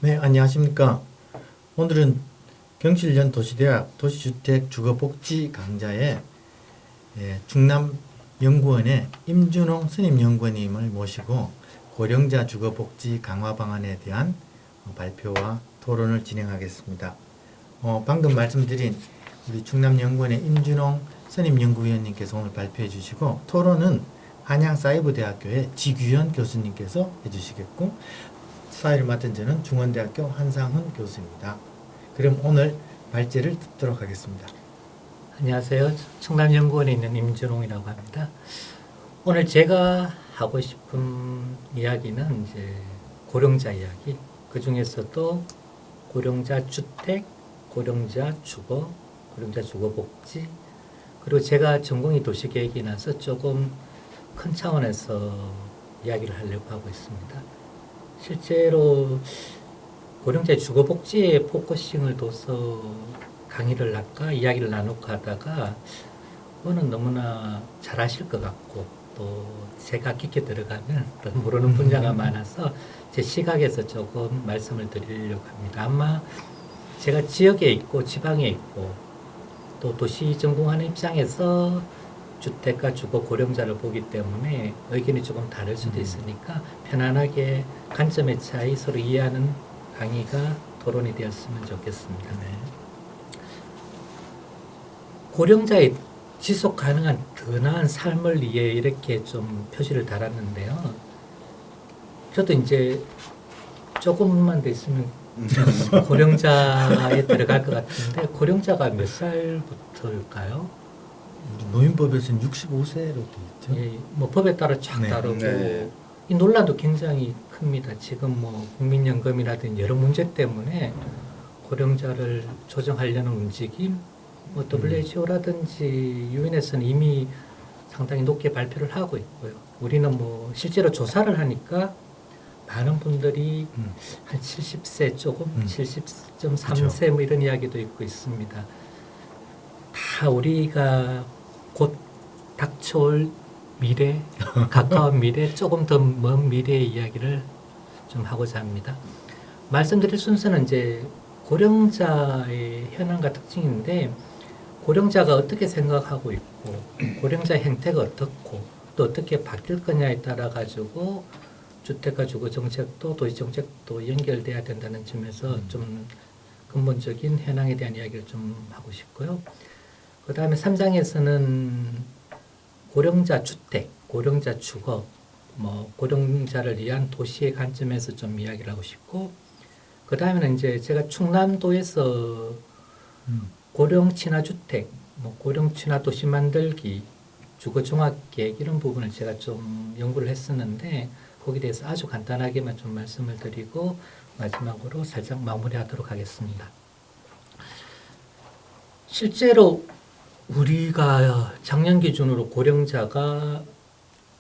네, 안녕하십니까. 오늘은 경실련 도시대학 도시주택 주거복지 강좌에 충남연구원의 임준홍 선임연구원님을 모시고 고령자 주거복지 강화 방안에 대한 발표와 토론을 진행하겠습니다. 방금 말씀드린 우리 충남연구원의 임준홍 선임연구위원님께서 오늘 발표해 주시고, 토론은 한양사이버대학교의 지규현 교수님께서 해주시겠고, 사회를 맡은 저는 중원대학교 한상훈 교수입니다. 그럼 오늘 발제를 듣도록 하겠습니다. 안녕하세요. 충남연구원에 있는 임준홍이라고 합니다. 오늘 제가 하고 싶은 이야기는 이제 고령자 이야기, 그 중에서도 고령자 주택, 고령자 주거, 고령자 주거 복지, 그리고 제가 전공이 도시계획이라서 조금 큰 차원에서 이야기를 하려고 하고 있습니다. 실제로 고령자 주거 복지에 포커싱을 둬서 강의를 할까 이야기를 나눌까 하다가 그거는 너무나 잘 아실 것 같고 또 제가 깊게 들어가면 또 모르는 분야가 많아서 제 시각에서 조금 말씀을 드리려고 합니다. 아마 제가 지역에 있고 지방에 있고 또 도시 전공하는 입장에서 주택과 주거 고령자를 보기 때문에 의견이 조금 다를 수도 있으니까 편안하게 관점의 차이 서로 이해하는 강의가 토론이 되었으면 좋겠습니다. 고령자의 지속 가능한 더 나은 삶을 위해 이렇게 좀 표시를 달았는데요. 저도 이제 조금만 더 있으면 고령자에 들어갈 것 같은데 고령자가 몇 살부터일까요? 노인법에서는 65세로 되어 있죠. 예, 뭐 법에 따라 쫙 네. 다르고 네. 이 논란도 굉장히 큽니다. 지금 뭐 국민연금이라든지 여러 문제 때문에 고령자를 조정하려는 움직임, 뭐 WHO라든지 유엔에서는 이미 상당히 높게 발표를 하고 있고요. 우리는 뭐 실제로 조사를 하니까 많은 분들이 한 70세 조금, 70.3세 뭐 이런 이야기도 있고 있습니다. 다 우리가 곧 닥쳐올 미래, 가까운 미래, 조금 더 먼 미래의 이야기를 좀 하고자 합니다. 말씀드릴 순서는 이제 고령자의 현황과 특징인데 고령자가 어떻게 생각하고 있고 고령자의 행태가 어떻고 또 어떻게 바뀔 거냐에 따라 가지고 주택과 주거 정책도 도시 정책도 연결돼야 된다는 점에서 좀 근본적인 현황에 대한 이야기를 좀 하고 싶고요. 그 다음에 3장에서는 고령자 주택, 고령자 주거, 뭐 고령자를 위한 도시의 관점에서 좀 이야기를 하고 싶고, 그 다음에는 이제 제가 충남도에서 고령 친화 주택, 뭐 고령 친화 도시 만들기, 주거 종합 계획 이런 부분을 제가 좀 연구를 했었는데 거기에 대해서 아주 간단하게만 좀 말씀을 드리고 마지막으로 살짝 마무리하도록 하겠습니다. 실제로 우리가 작년 기준으로 고령자가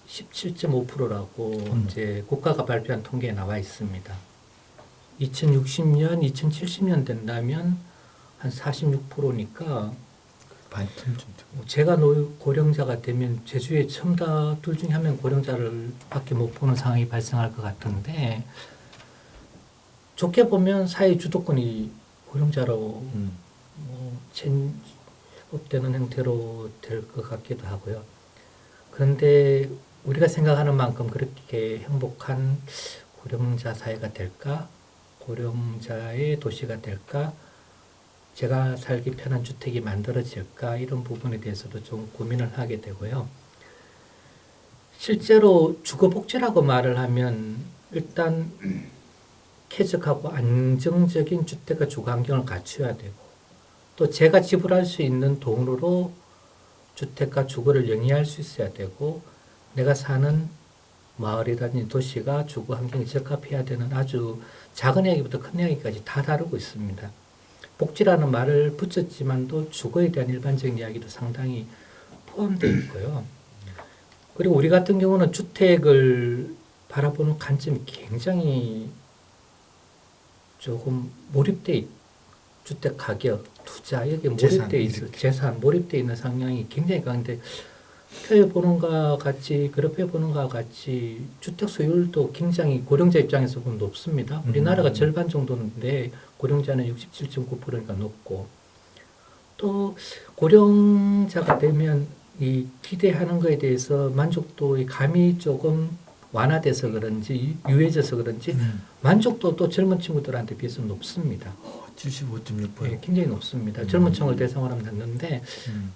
17.5%라고 이제 국가가 발표한 통계에 나와 있습니다. 2060년, 2070년 된다면 한 46%니까 반쯤 제가 고령자가 되면 제주에 처음 다 둘 중에 한 명 고령자를 밖에 못 보는 상황이 발생할 것 같은데 좋게 보면 사회 주도권이 고령자로 업되는 형태로 될 것 같기도 하고요. 그런데 우리가 생각하는 만큼 그렇게 행복한 고령자 사회가 될까? 고령자의 도시가 될까? 제가 살기 편한 주택이 만들어질까? 이런 부분에 대해서도 좀 고민을 하게 되고요. 실제로 주거복지라고 말을 하면 일단 쾌적하고 안정적인 주택과 주거 환경을 갖춰야 되고 또 제가 지불할 수 있는 돈으로 주택과 주거를 영위할 수 있어야 되고 내가 사는 마을이라든지 도시가 주거 환경이 적합해야 되는 아주 작은 이야기부터 큰 이야기까지 다 다루고 있습니다. 복지라는 말을 붙였지만도 주거에 대한 일반적인 이야기도 상당히 포함되어 있고요. 그리고 우리 같은 경우는 주택을 바라보는 관점이 굉장히 조금 몰입돼 있고 주택 가격, 투자 여기에 몰입돼 있어 재산 몰입돼 있는 성향이 굉장히 강한데 표 보는 것과 같이 그래프에 보는 것과 같이 주택 소유율도 굉장히 고령자 입장에서 보면 높습니다. 우리나라가 절반 정도인데 고령자는 67.9%니까 높고 또 고령자가 되면 이 기대하는 것에 대해서 만족도의 감이 조금 완화돼서 그런지 유해져서 그런지 만족도 또 젊은 친구들한테 비해서 높습니다. 75.6%. 네, 굉장히 높습니다. 젊은 층을 대상으로 하면 됐는데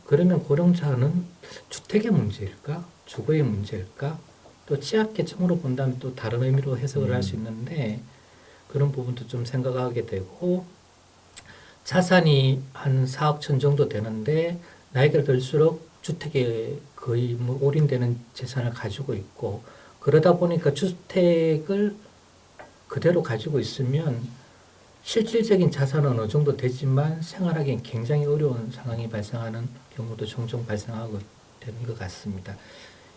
그러면 고령자는 주택의 문제일까? 주거의 문제일까? 또 취약계층으로 본다면 또 다른 의미로 해석을 할 수 있는데 그런 부분도 좀 생각하게 되고 자산이 한 4억 천 정도 되는데 나이가 들수록 주택에 거의 뭐 올인되는 재산을 가지고 있고 그러다 보니까 주택을 그대로 가지고 있으면 실질적인 자산은 어느 정도 되지만 생활하기엔 굉장히 어려운 상황이 발생하는 경우도 종종 발생하고 되는 것 같습니다.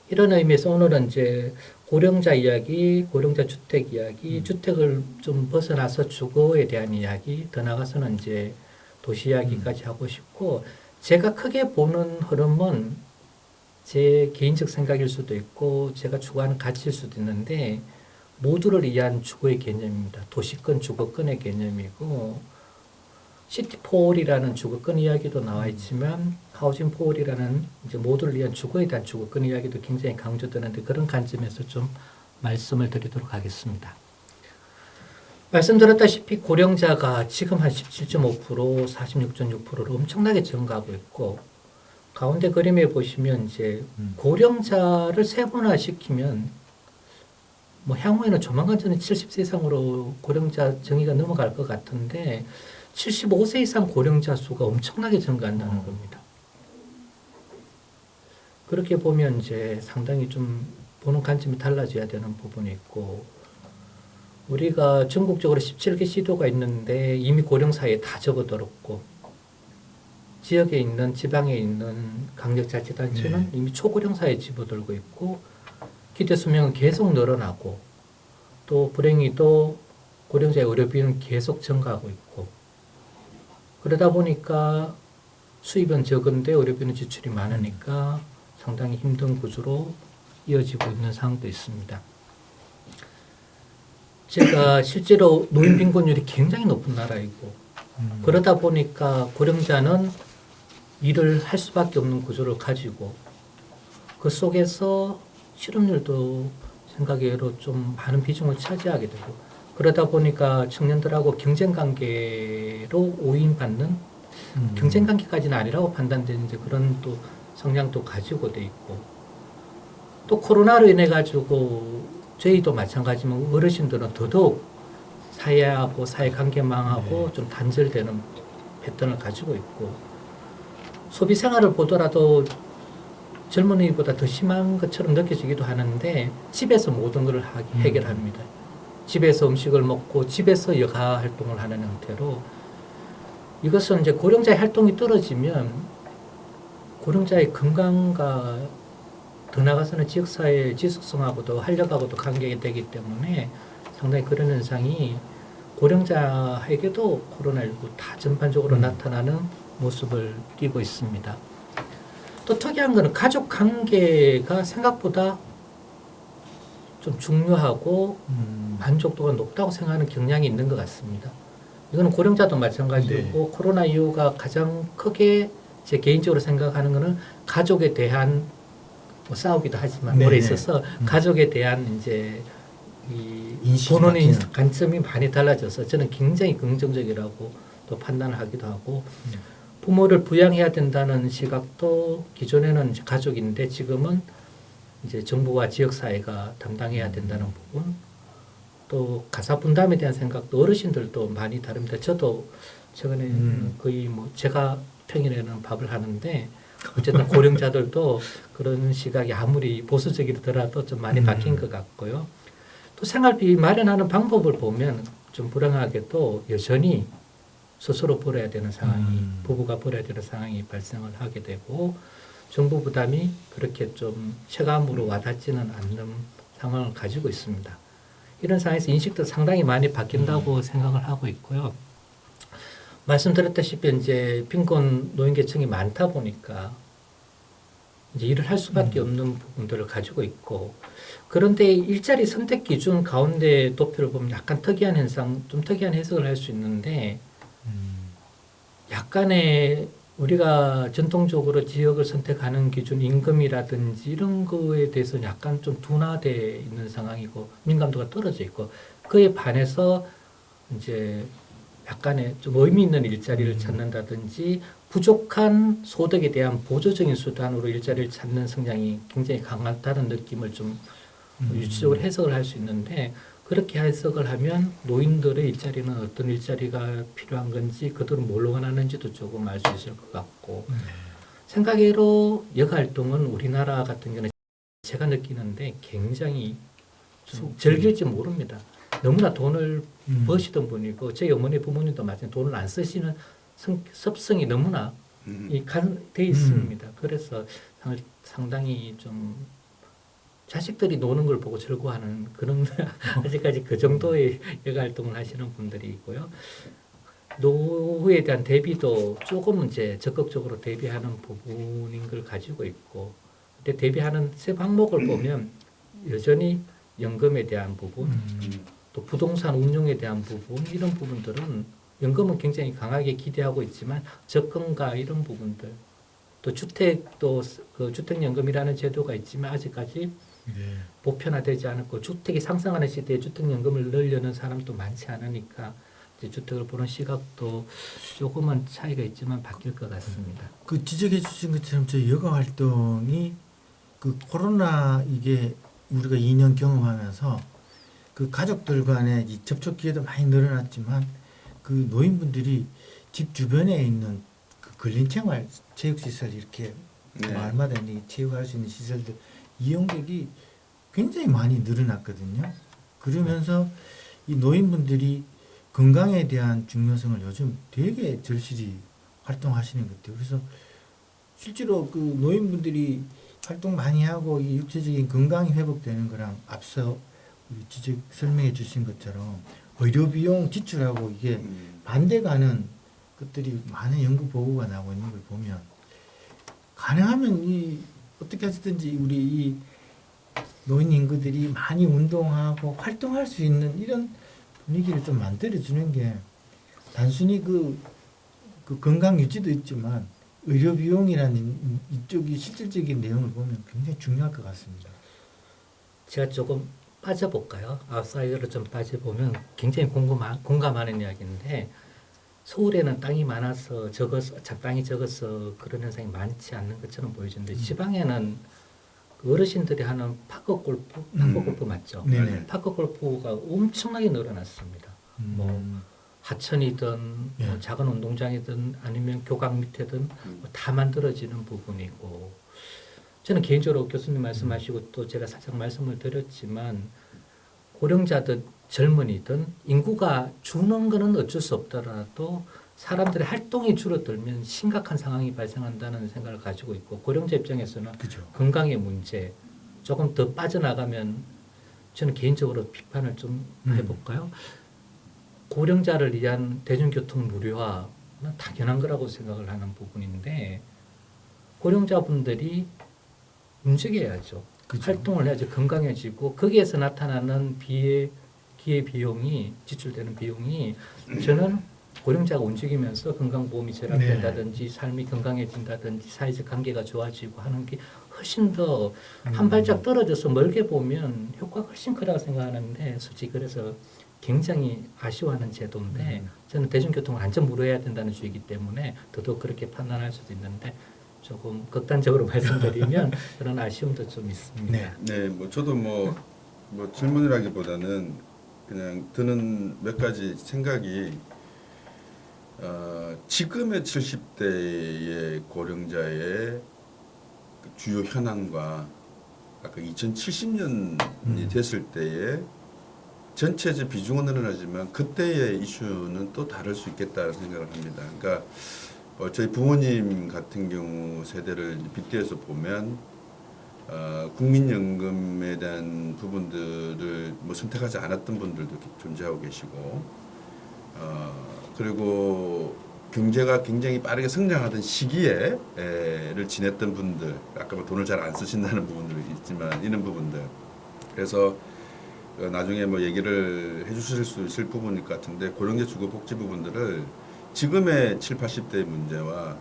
이런 의미에서 오늘은 이제 고령자 이야기, 고령자 주택 이야기, 주택을 좀 벗어나서 주거에 대한 이야기, 더 나아가서는 이제 도시 이야기까지 하고 싶고 제가 크게 보는 흐름은 제 개인적 생각일 수도 있고 제가 추구하는 가치일 수도 있는데 모두를 위한 주거의 개념입니다. 도시권, 주거권의 개념이고 시티폴이라는 주거권 이야기도 나와 있지만 하우징폴이라는 이제 모두를 위한 주거에 대한 주거권 이야기도 굉장히 강조되는데 그런 관점에서 좀 말씀을 드리도록 하겠습니다. 말씀드렸다시피 고령자가 지금 한 17.5%, 46.6%로 엄청나게 증가하고 있고 가운데 그림에 보시면 이제 고령자를 세분화시키면 뭐 향후에는 조만간 저는 70세 이상으로 고령자 정의가 넘어갈 것 같은데 75세 이상 고령자 수가 엄청나게 증가한다는 겁니다. 그렇게 보면 이제 상당히 좀 보는 관점이 달라져야 되는 부분이 있고 우리가 전국적으로 17개 시도가 있는데 이미 고령사회에 다 접어들었고 지역에 있는 지방에 있는 강력자치단체는 이미 초고령사회에 집어들고 있고 기대 수명은 계속 늘어나고 또 불행히도 고령자의 의료비는 계속 증가하고 있고 그러다 보니까 수입은 적은데 의료비는 지출이 많으니까 상당히 힘든 구조로 이어지고 있는 상황도 있습니다. 제가 실제로 노인 빈곤율이 굉장히 높은 나라이고 그러다 보니까 고령자는 일을 할 수밖에 없는 구조를 가지고 그 속에서 실업률도 생각외로 좀 많은 비중을 차지하게 되고 그러다 보니까 청년들하고 경쟁관계로 오인받는 경쟁관계까지는 아니라고 판단되는 이제 그런 또 성향도 가지고 돼 있고 또 코로나로 인해 가지고 저희도 마찬가지지만 어르신들은 더더욱 사회하고 사회관계망하고 좀 단절되는 패턴을 가지고 있고 소비 생활을 보더라도 젊은이보다 더 심한 것처럼 느껴지기도 하는데 집에서 모든 걸 해결합니다. 집에서 음식을 먹고 집에서 여가 활동을 하는 형태로 이것은 이제 고령자의 활동이 떨어지면 고령자의 건강과 더 나아가서는 지역사회의 지속성하고도 활력하고도 관계가 되기 때문에 상당히 그런 현상이 고령자에게도 코로나19 다 전반적으로 나타나는 모습을 띠고 있습니다. 또 특이한 것은 가족 관계가 생각보다 좀 중요하고 만족도가 높다고 생각하는 경향이 있는 것 같습니다. 이거는 고령자도 마찬가지고 코로나 이후가 가장 크게 제 개인적으로 생각하는 것은 가족에 대한 뭐 싸우기도 하지만 오래 있어서 가족에 대한 이제 이 보는 관점이 많이 달라져서 저는 굉장히 긍정적이라고 또 판단을 하기도 하고 부모를 부양해야 된다는 시각도 기존에는 이제 가족인데 지금은 이제 정부와 지역사회가 담당해야 된다는 부분 또 가사 분담에 대한 생각도 어르신들도 많이 다릅니다. 저도 최근에 거의 뭐 제가 평일에는 밥을 하는데 어쨌든 고령자들도 그런 시각이 아무리 보수적이더라도 좀 많이 바뀐 것 같고요. 또 생활비 마련하는 방법을 보면 좀 불행하게도 여전히 스스로 벌어야 되는 상황이 부부가 벌어야 되는 상황이 발생을 하게 되고 정부 부담이 그렇게 좀 체감으로 와닿지는 않는 상황을 가지고 있습니다. 이런 상황에서 인식도 상당히 많이 바뀐다고 생각을 하고 있고요. 말씀드렸다시피 이제 빈곤 노인 계층이 많다 보니까 이제 일을 할 수밖에 없는 부분들을 가지고 있고 그런데 일자리 선택 기준 가운데 도표를 보면 약간 특이한 현상, 좀 특이한 해석을 할 수 있는데 약간의 우리가 전통적으로 지역을 선택하는 기준 임금이라든지 이런 거에 대해서는 약간 좀 둔화되어 있는 상황이고 민감도가 떨어져 있고 그에 반해서 이제 약간의 좀 의미 있는 일자리를 찾는다든지 부족한 소득에 대한 보조적인 수단으로 일자리를 찾는 성향이 굉장히 강하다는 느낌을 좀 유추적으로 해석을 할 수 있는데 그렇게 해석을 하면 노인들의 일자리는 어떤 일자리가 필요한 건지 그들은 뭘 원하는지도 조금 알 수 있을 것 같고 생각외로 여가활동은 우리나라 같은 경우는 제가 느끼는데 굉장히 좀 즐길지 모릅니다. 너무나 돈을 버시던 분이고 제 어머니 부모님도 마찬가지 돈을 안 쓰시는 습성이 너무나 돼 있습니다. 그래서 상당히 좀 자식들이 노는 걸 보고 즐거워하는 그런 아직까지 그 정도의 여가 활동을 하시는 분들이 있고요. 노후에 대한 대비도 조금 이제 적극적으로 대비하는 부분인 걸 가지고 있고, 근데 대비하는 세 항목을 보면 여전히 연금에 대한 부분, 또 부동산 운용에 대한 부분 이런 부분들은 연금은 굉장히 강하게 기대하고 있지만 접근과 이런 부분들, 또 주택도 그 주택연금이라는 제도가 있지만 아직까지 보편화되지 않았고 주택이 상승하는 시대에 주택연금을 넣으려는 사람도 많지 않으니까 이제 주택을 보는 시각도 조금은 차이가 있지만 바뀔 것 같습니다. 그 지적해 주신 것처럼 저희 여가 활동이 그 코로나 이게 우리가 2년 경험하면서 그 가족들 간의 이 접촉 기회도 많이 늘어났지만 그 노인분들이 집 주변에 있는 그 근린생활 체육시설 이렇게 마을마다 있는 체육할 수 있는 시설들 이용객이 굉장히 많이 늘어났거든요. 그러면서 이 노인분들이 건강에 대한 중요성을 요즘 되게 절실히 활동하시는 것 같아요. 그래서 실제로 그 노인분들이 활동 많이 하고 이 육체적인 건강이 회복되는 거랑 앞서 우리 지적 설명해 주신 것처럼 의료 비용 지출하고 이게 반대가는 것들이 많은 연구 보고가 나오고 있는 걸 보면 가능하면 이 어떻게 하든지 우리 이 노인 인구들이 많이 운동하고 활동할 수 있는 이런 분위기를 좀 만들어 주는 게 단순히 그 건강 유지도 있지만 의료 비용이라는 이쪽이 실질적인 내용을 보면 굉장히 중요할 것 같습니다. 제가 조금 빠져볼까요? 아웃사이더로 좀 빠져보면 굉장히 공감하는 이야기인데 서울에는 땅이 많아서 땅이 적어서 그런 현상이 많지 않는 것처럼 보여지는데 지방에는 어르신들이 하는 파크골프 맞죠? 네네. 파크골프가 엄청나게 늘어났습니다. 뭐 하천이든 예. 뭐 작은 운동장이든 아니면 교각 밑에든 뭐다 만들어지는 부분이고 저는 개인적으로 교수님 말씀하시고 또 제가 살짝 말씀을 드렸지만 고령자든 젊은이든 인구가 주는 거는 어쩔 수 없더라도 사람들의 활동이 줄어들면 심각한 상황이 발생한다는 생각을 가지고 있고 고령자 입장에서는 그죠. 건강의 문제 조금 더 빠져나가면 저는 개인적으로 비판을 좀 해볼까요? 고령자를 위한 대중교통 무료화는 당연한 거라고 생각을 하는 부분인데 고령자분들이 움직여야죠. 그죠. 활동을 해야지 건강해지고 거기에서 나타나는 기회 비용이 지출되는 비용이 저는 고령자가 움직이면서 건강보험이 절약된다든지 삶이 건강해진다든지 사회적 관계가 좋아지고 하는 게 훨씬 더 한 발짝 떨어져서 멀게 보면 효과가 훨씬 크다고 생각하는데 솔직히 그래서 굉장히 아쉬워하는 제도인데 저는 대중교통을 완전 무료해야 된다는 주의이기 때문에 더더욱 그렇게 판단할 수도 있는데 조금 극단적으로 말씀드리면 그런 아쉬움도 좀 있습니다. 네, 뭐 저도 뭐 질문이라기보다는 그냥 드는 몇 가지 생각이 지금의 70대의 고령자의 그 주요 현황과 아까 2070년이 됐을 때의 전체적 비중은 늘어나지만 그때의 이슈는 또 다를 수 있겠다는 생각을 합니다. 그러니까 저희 부모님 같은 경우 세대를 빗대어서 보면 국민연금에 대한 부분들을 뭐 선택하지 않았던 분들도 존재하고 계시고 그리고 경제가 굉장히 빠르게 성장하던 시기에를 지냈던 분들, 아까 뭐 돈을 잘 안 쓰신다는 부분들이 있지만 이런 부분들, 그래서 나중에 뭐 얘기를 해주실 수 있을 부분일 것 같은데 고령자 주거 복지 부분들을 지금의 7, 80대의 문제와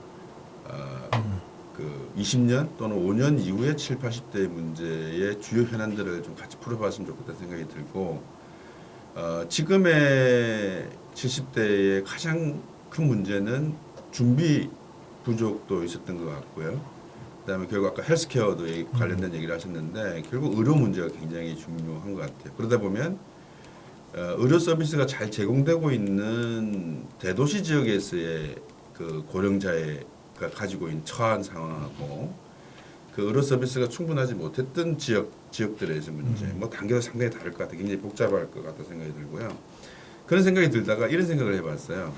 그 20년 또는 5년 이후의 7, 80대의 문제의 주요 현안들을 좀 같이 풀어봤으면 좋겠다는 생각이 들고 지금의 70대의 가장 큰 문제는 준비 부족도 있었던 것 같고요. 그다음에 결국 아까 헬스케어도 관련된 얘기를 하셨는데 결국 의료 문제가 굉장히 중요한 것 같아요. 그러다 보면 의료 서비스가 잘 제공되고 있는 대도시 지역에서의 그 고령자가 가지고 있는 처한 상황하고 그 의료 서비스가 충분하지 못했던 지역들에서 문제, 뭐 단계도 상당히 다를 것 같아요. 굉장히 복잡할 것 같다 생각이 들고요. 그런 생각이 들다가 이런 생각을 해봤어요.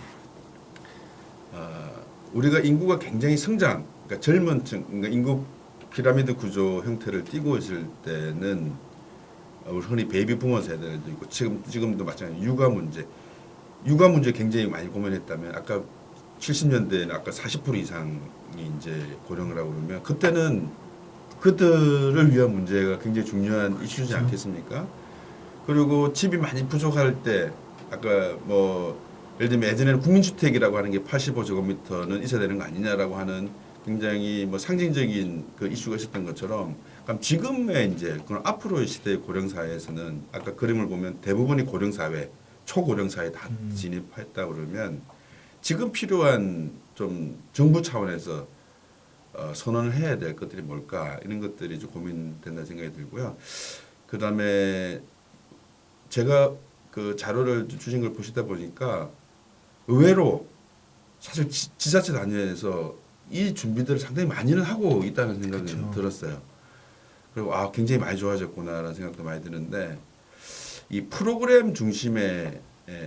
우리가 인구가 굉장히 성장, 그러니까 젊은 층, 그러니까 인구 피라미드 구조 형태를 띠고 있을 때는 우리 흔히 베이비 부머 세대도 있고 지금도 마찬가지 육아 문제 굉장히 많이 고민했다면 아까 70년대에는 아까 40% 이상이 이제 고령을 하고 그러면 그때는 그들을 위한 문제가 굉장히 중요한 이슈지 않겠습니까? 그리고 집이 많이 부족할 때 아까 뭐 예를 들면 예전에는 국민주택이라고 하는 게 85제곱미터는 있어야 되는 거 아니냐라고 하는 굉장히 뭐 상징적인 그 이슈가 있었던 것처럼 그럼 지금의 이제 그런 앞으로의 시대의 고령 사회에서는 아까 그림을 보면 대부분이 고령 사회, 초고령 사회에 다 진입했다 그러면 지금 필요한 좀 정부 차원에서 선언을 해야 될 것들이 뭘까 이런 것들이 좀 고민된다 생각이 들고요. 그다음에 제가 그 자료를 주신 걸 보시다 보니까 의외로 사실 지자체 단위에서 이 준비들을 상당히 많이는 하고 있다는 생각이 그렇죠. 들었어요. 그리고 굉장히 많이 좋아졌구나라는 생각도 많이 드는데 이 프로그램 중심의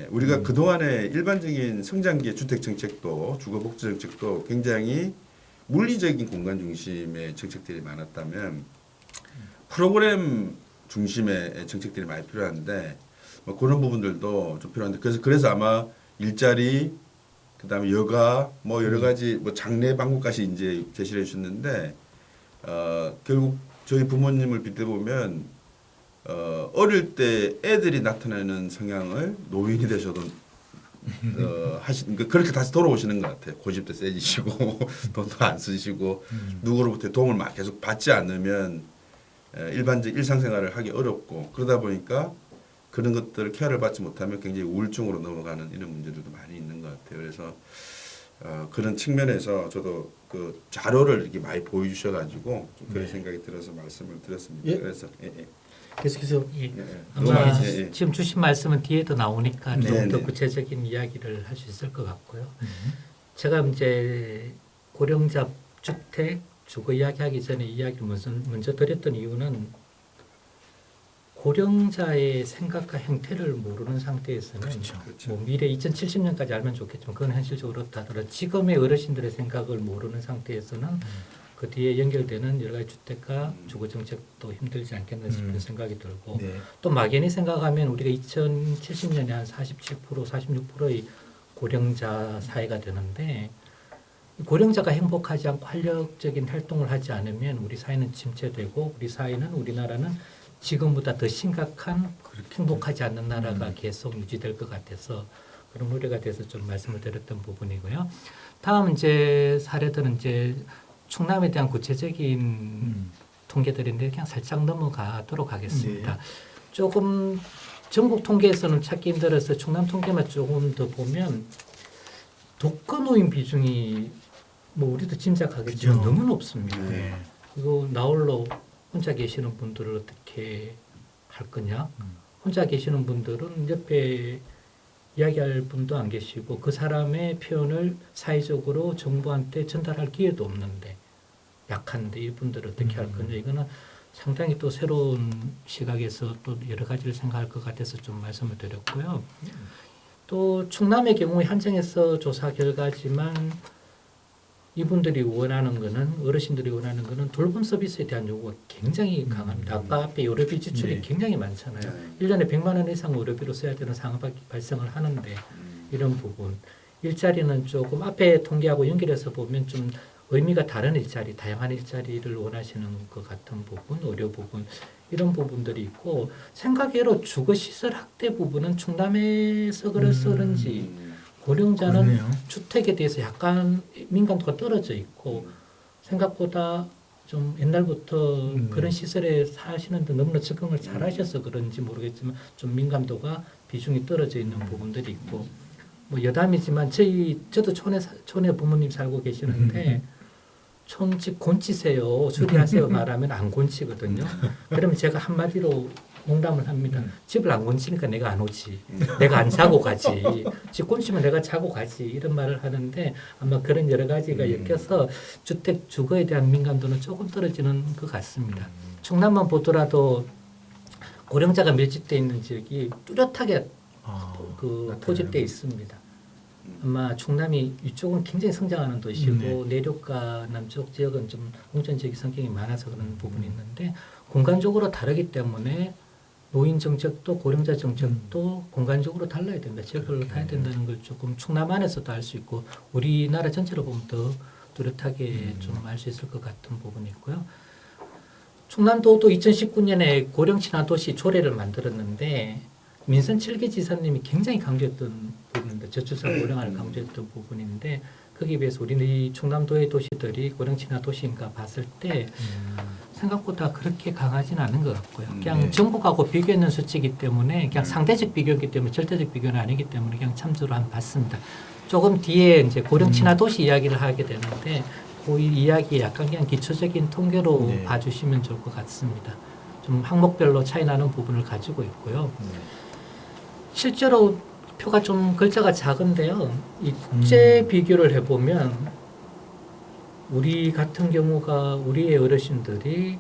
우리가 그동안의 일반적인 성장기의 주택 정책도 주거복지 정책도 굉장히 물리적인 공간 중심의 정책들이 많았다면 프로그램 중심의 정책들이 많이 필요한데 뭐 그런 부분들도 좀 필요한데 그래서 아마 일자리 그다음에 여가 뭐 여러 가지 뭐 장래 방법까지 이제 제시를 해주셨는데 결국 저희 부모님을 빗대보면 어릴 때 애들이 나타내는 성향을 노인이 되셔도 그러니까 그렇게 다시 돌아오시는 것 같아요. 고집도 세지시고 돈도 안 쓰시고 누구로부터 도움을 계속 받지 않으면 일반적 일상생활을 하기 어렵고 그러다 보니까 그런 것들을 케어를 받지 못하면 굉장히 우울증으로 넘어가는 이런 문제들도 많이 있는 것 같아요. 그래서 그런 측면에서 저도 그 자료를 이렇게 많이 보여주셔가지고 좀 그런 생각이 들어서 말씀을 드렸습니다. 예? 그래서 계속해서 아마 예. 지금 주신 말씀은 뒤에도 나오니까 네, 좀 더 네. 구체적인 이야기를 할 수 있을 것 같고요. 제가 이제 고령자 주택 주거 이야기하기 전에 이야기를 먼저 드렸던 이유는 고령자의 생각과 형태를 모르는 상태에서는 그렇죠. 뭐 미래 2070년까지 알면 좋겠지만 그건 현실적으로 그렇다 하더라도 지금의 어르신들의 생각을 모르는 상태에서는 그 뒤에 연결되는 여러 가지 주택과 주거 정책도 힘들지 않겠나 싶은 생각이 들고 네. 또 막연히 생각하면 우리가 2070년에 한 47%, 46%의 고령자 사회가 되는데 고령자가 행복하지 않고 활력적인 활동을 하지 않으면 우리 사회는 침체되고 우리나라는 지금보다 더 심각한 행복하지 않는 나라가 계속 유지될 것 같아서 그런 우려가 돼서 좀 말씀을 드렸던 부분이고요. 다음 이제 사례들은 이제 충남에 대한 구체적인 통계들인데 그냥 살짝 넘어가도록 하겠습니다. 네. 조금 전국 통계에서는 찾기 힘들어서 충남 통계만 조금 더 보면 독거노인 비중이 뭐 우리도 짐작하겠지만 그죠. 너무 높습니다. 네. 이거 나홀로 혼자 계시는 분들을 어떻게 할 거냐? 혼자 계시는 분들은 옆에 이야기할 분도 안 계시고 그 사람의 표현을 사회적으로 정부한테 전달할 기회도 없는데 약한데 이분들을 어떻게 할 거냐? 이거는 상당히 또 새로운 시각에서 또 여러 가지를 생각할 것 같아서 좀 말씀을 드렸고요. 또 충남의 경우에 한정해서 조사 결과지만 이분들이 원하는 거는 어르신들이 원하는 거는 돌봄 서비스에 대한 요구가 굉장히 강합니다. 아까 앞에 의료비 지출이 네. 굉장히 많잖아요. 네. 1년에 100만 원 이상 의료비로 써야 되는 상황이 발생을 하는데 이런 부분 일자리는 조금 앞에 통계하고 연결해서 보면 좀 의미가 다른 일자리, 다양한 일자리를 원하시는 것 같은 부분, 의료 부분 이런 부분들이 있고 생각외로 주거시설 확대 부분은 충남에서 그래서 그런지 고령자는 그러네요. 주택에 대해서 약간 민감도가 떨어져 있고 생각보다 좀 옛날부터 그런 시설에 사시는데 너무나 적응을 잘 하셔서 그런지 모르겠지만 좀 민감도가 비중이 떨어져 있는 부분들이 있고 뭐 여담이지만 저도 촌에 부모님 살고 계시는데 촌집 곤치세요 수리하세요 말하면 안 곤치거든요. 그러면 제가 한마디로 농담을 합니다. 집을 안 곤치니까 내가 안 오지. 내가 안 자고 가지. 집 곤치면 내가 자고 가지. 이런 말을 하는데 아마 그런 여러 가지가 엮여서 주택 주거에 대한 민감도는 조금 떨어지는 것 같습니다. 충남만 보더라도 고령자가 밀집되어 있는 지역이 뚜렷하게 포집되어 있습니다. 아마 충남이 이쪽은 굉장히 성장하는 도시고 내륙과 남쪽 지역은 좀 공전 지역의 성격이 많아서 그런 부분이 있는데 공간적으로 다르기 때문에 노인 정책도 고령자 정책도 공간적으로 달라야 된다. 지역별로 타야 된다는 걸 조금 충남 안에서도 알 수 있고 우리나라 전체로 보면 더 뚜렷하게 좀 알 수 있을 것 같은 부분이 있고요. 충남도도 2019년에 고령 친화 도시 조례를 만들었는데 민선 7개 지사님이 굉장히 강조했던 부분인데 저출산 고령화를 강조했던 부분인데 거기에 비해서 우리 충남도의 도시들이 고령 친화 도시인가 봤을 때 생각보다 그렇게 강하지는 않은 것 같고요. 그냥 전국하고 비교했는 수치이기 때문에 그냥 상대적 비교이기 때문에 절대적 비교는 아니기 때문에 그냥 참조로 한번 봤습니다. 조금 뒤에 이제 고령 친화 도시 이야기를 하게 되는데 그 이야기 약간 그냥 기초적인 통계로 봐주시면 좋을 것 같습니다. 좀 항목별로 차이 나는 부분을 가지고 있고요. 실제로 표가 좀 글자가 작은데요. 이 국제 비교를 해보면 우리 같은 경우가 우리의 어르신들이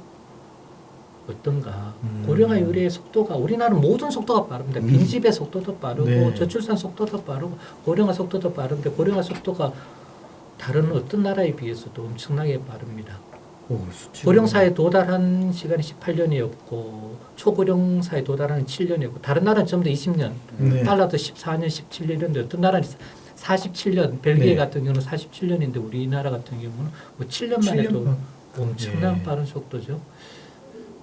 어떤가 고령화율의 속도가 우리나라는 모든 속도가 빠릅니다. 빈집의 속도도 빠르고 저출산 속도도 빠르고 고령화 속도도 빠른데 고령화 속도가 다른 어떤 나라에 비해서도 엄청나게 빠릅니다. 고령사에 도달한 시간이 18년이었고 초고령사에 도달하는 7년이었고 다른 나라는 전부 다 20년 달라도 14년 17년인데 어떤 나라는 47년 벨기에 같은 경우는 47년인데 우리나라 같은 경우는 뭐 7년 만에 또 엄청난 빠른 속도죠.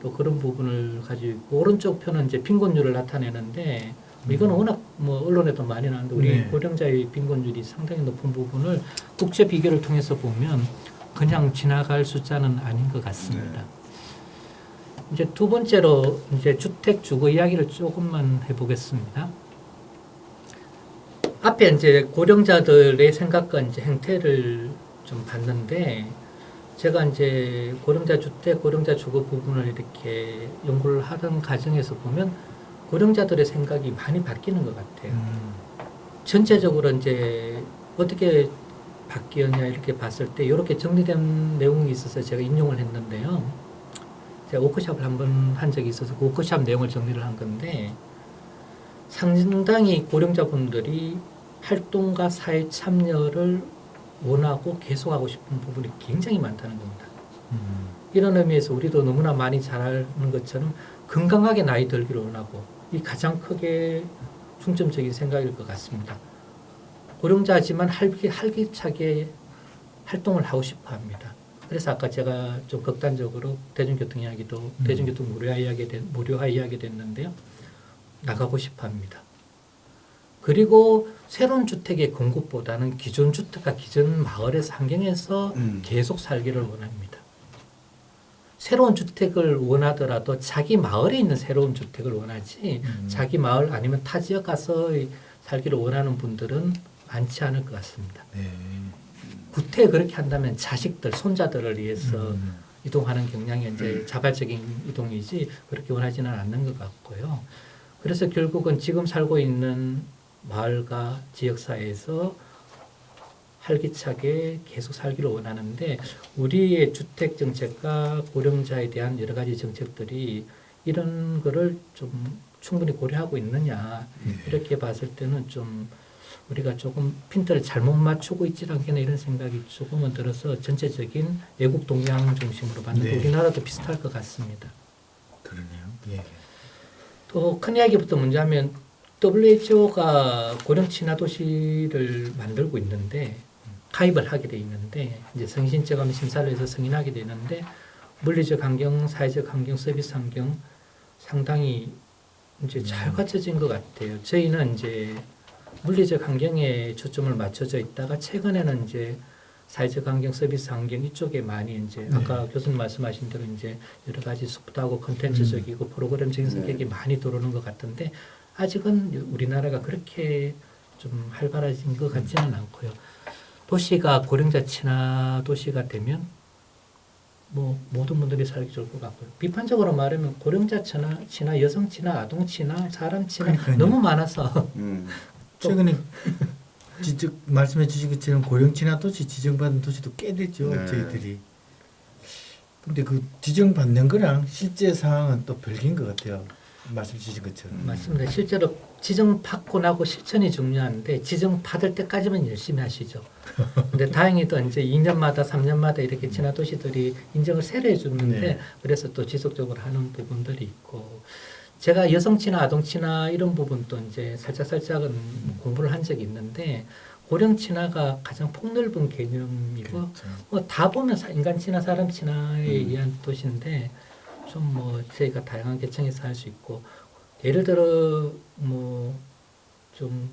또 그런 부분을 가지고 있고 오른쪽 편은 이제 빈곤율을 나타내는데 이거는 워낙 뭐 언론에도 많이 나왔는데 우리 고령자의 빈곤율이 상당히 높은 부분을 국제 비교를 통해서 보면 그냥 지나갈 숫자는 아닌 것 같습니다. 이제 두 번째로 이제 주택 주거 이야기를 조금만 해보겠습니다. 앞에 이제 고령자들의 생각과 이제 행태를 좀 봤는데 제가 이제 고령자 주택, 고령자 주거 부분을 이렇게 연구를 하던 과정에서 보면 고령자들의 생각이 많이 바뀌는 것 같아요. 전체적으로 이제 어떻게 바뀌었냐 이렇게 봤을 때 이렇게 정리된 내용이 있어서 제가 인용을 했는데요. 제가 워크숍을 한번 한 적이 있어서 그 워크숍 내용을 정리를 한 건데 상당히 고령자분들이 활동과 사회 참여를 원하고 계속하고 싶은 부분이 굉장히 많다는 겁니다. 이런 의미에서 우리도 너무나 많이 잘 아는 것처럼 건강하게 나이 들기를 원하고 이 가장 크게 중점적인 생각일 것 같습니다. 고령자지만 활기차게 활동을 하고 싶어 합니다. 그래서 아까 제가 좀 극단적으로 대중교통 이야기도 대중교통 무료화 이야기 됐는데요. 나가고 싶어 합니다. 그리고 새로운 주택의 공급보다는 기존 주택과 기존 마을에서 환경에서 계속 살기를 원합니다. 새로운 주택을 원하더라도 자기 마을에 있는 새로운 주택을 원하지 자기 마을 아니면 타 지역 가서 살기를 원하는 분들은 많지 않을 것 같습니다. 구태 그렇게 한다면 자식들, 손자들을 위해서 이동하는 경향이 이제 자발적인 이동이지 그렇게 원하지는 않는 것 같고요. 그래서 결국은 지금 살고 있는 마을과 지역사회에서 활기차게 계속 살기를 원하는데 우리의 주택 정책과 고령자에 대한 여러 가지 정책들이 이런 거를 좀 충분히 고려하고 있느냐 이렇게 봤을 때는 좀 우리가 조금 핀트를 잘못 맞추고 있지 않겠나 이런 생각이 조금은 들어서 전체적인 외국 동향 중심으로 봤는데 우리나라도 비슷할 것 같습니다. 그러네요. 예. 또 큰 이야기부터 먼저 하면 WHO가 고령 친화 도시를 만들고 있는데 가입을 하게 돼 있는데 이제 성신체감 심사를 해서 승인하게 되는데 물리적 환경, 사회적 환경, 서비스 환경 상당히 이제 잘 갖춰진 것 같아요. 저희는 이제 물리적 환경에 초점을 맞춰져 있다가 최근에는 이제 사회적 환경, 서비스 환경 이쪽에 많이 이제 아까 교수님 말씀하신 대로 이제 여러 가지 소프트하고 컨텐츠적이고 프로그램적인 성격이 많이 들어오는 것 같은데 아직은 우리나라가 그렇게 좀 활발해진 것 같지는 않고요. 도시가 고령자 친화 도시가 되면 뭐 모든 분들이 살기 좋을 것 같고요. 비판적으로 말하면 고령자 친화, 여성 친화, 아동 친화, 사람 친화 그러니까요. 너무 많아서 최근에 말씀해 주신 것처럼 고령 친화 도시 지정받은 도시도 꽤 됐죠. 네. 저희들이. 근데 그 지정받는 거랑 실제 상황은 또 별개인 것 같아요. 말씀 주신 것처럼. 맞습니다. 실제로 지정 받고 나고 실천이 중요한데 지정 받을 때까지만 열심히 하시죠. 근데 다행히도 이제 2년마다 3년마다 이렇게 친화 도시들이 인정을 세례해 주는데 네. 그래서 또 지속적으로 하는 부분들이 있고 제가 여성 친화, 아동 친화 이런 부분도 이제 살짝은 공부를 한 적이 있는데 고령 친화가 가장 폭넓은 개념이고 그렇죠. 뭐 다 보면 인간 친화, 사람 친화에 의한 도시인데 좀 뭐 저희가 다양한 계층에서 할 수 있고 예를 들어 뭐 좀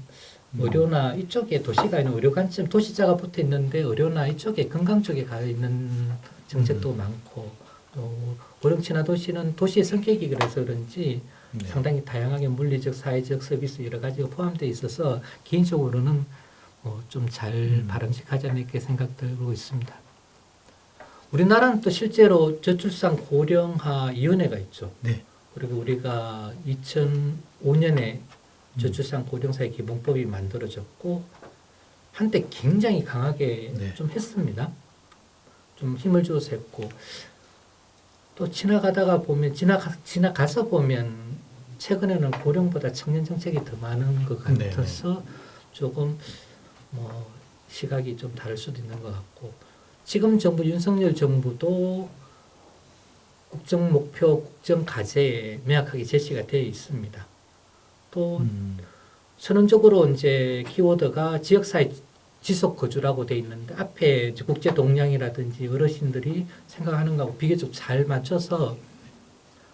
의료나 이쪽에 도시가 있는 의료 관점 도시자가 붙어 있는데 의료나 이쪽에 건강 쪽에 가 있는 정책도 많고 또 고령 친화 도시는 도시의 성격이 그래서 그런지 네. 상당히 다양하게 물리적, 사회적 서비스 여러 가지가 포함되어 있어서 개인적으로는 좀 잘 바람직하지 않을까 생각들고 있습니다. 우리나라는 또 실제로 저출산 고령화 위원회가 있죠. 네. 그리고 우리가 2005년에 저출산 고령사회 기본법이 만들어졌고 한때 굉장히 강하게 네. 좀 했습니다. 좀 힘을 줘서 했고 또 지나가다가 보면 지나가서 보면 최근에는 고령보다 청년 정책이 더 많은 것 같아서 조금 뭐 시각이 좀 다를 수도 있는 것 같고 지금 정부 윤석열 정부도 국정 목표, 국정 과제에 명확하게 제시가 되어 있습니다. 또 선언적으로 이제 키워드가 지역사회 지속 거주라고 되어 있는데 앞에 이제 국제 동향이라든지 어르신들이 생각하는 거하고 비교적 잘 맞춰서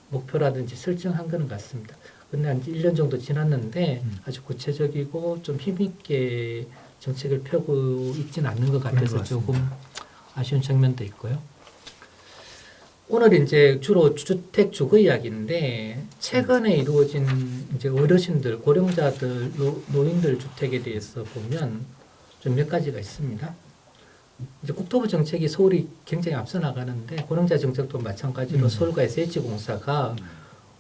목표라든지 설정한 거는 같습니다. 근데 한 1년 정도 지났는데 아주 구체적이고 좀 힘있게 정책을 펴고 있지는 않는 것 같아서 조금 아쉬운 측면도 있고요. 오늘 이제 주로 주택 주거 이야기인데 최근에 이루어진 이제 어르신들, 고령자들, 노인들 주택에 대해서 보면 좀 몇 가지가 있습니다. 이제 국토부 정책이 서울이 굉장히 앞서 나가는데 고령자 정책도 마찬가지로 서울과 SH공사가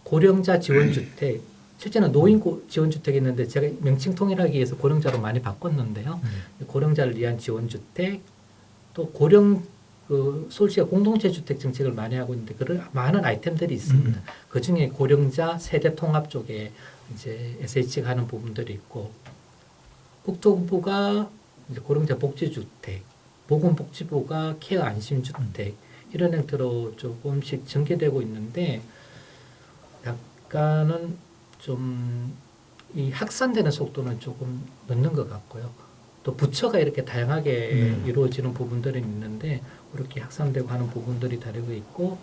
고령자 지원주택, 실제는 노인 지원주택이 있는데 제가 명칭 통일하기 위해서 고령자로 많이 바꿨는데요. 고령자를 위한 지원주택, 또 고령 서울시가 공동체 주택 정책을 많이 하고 있는데 그런 많은 아이템들이 있습니다. 그 중에 고령자 세대 통합 쪽에 이제 SH가 하는 부분들이 있고 국토부가 이제 고령자 복지주택, 보건복지부가 케어 안심주택 이런 형태로 조금씩 전개되고 있는데 약간은 좀 이 확산되는 속도는 조금 늦는 것 같고요. 또 부처가 이렇게 다양하게 이루어지는 부분들이 있는데 그렇게 확산되고 하는 부분들이 다르고 있고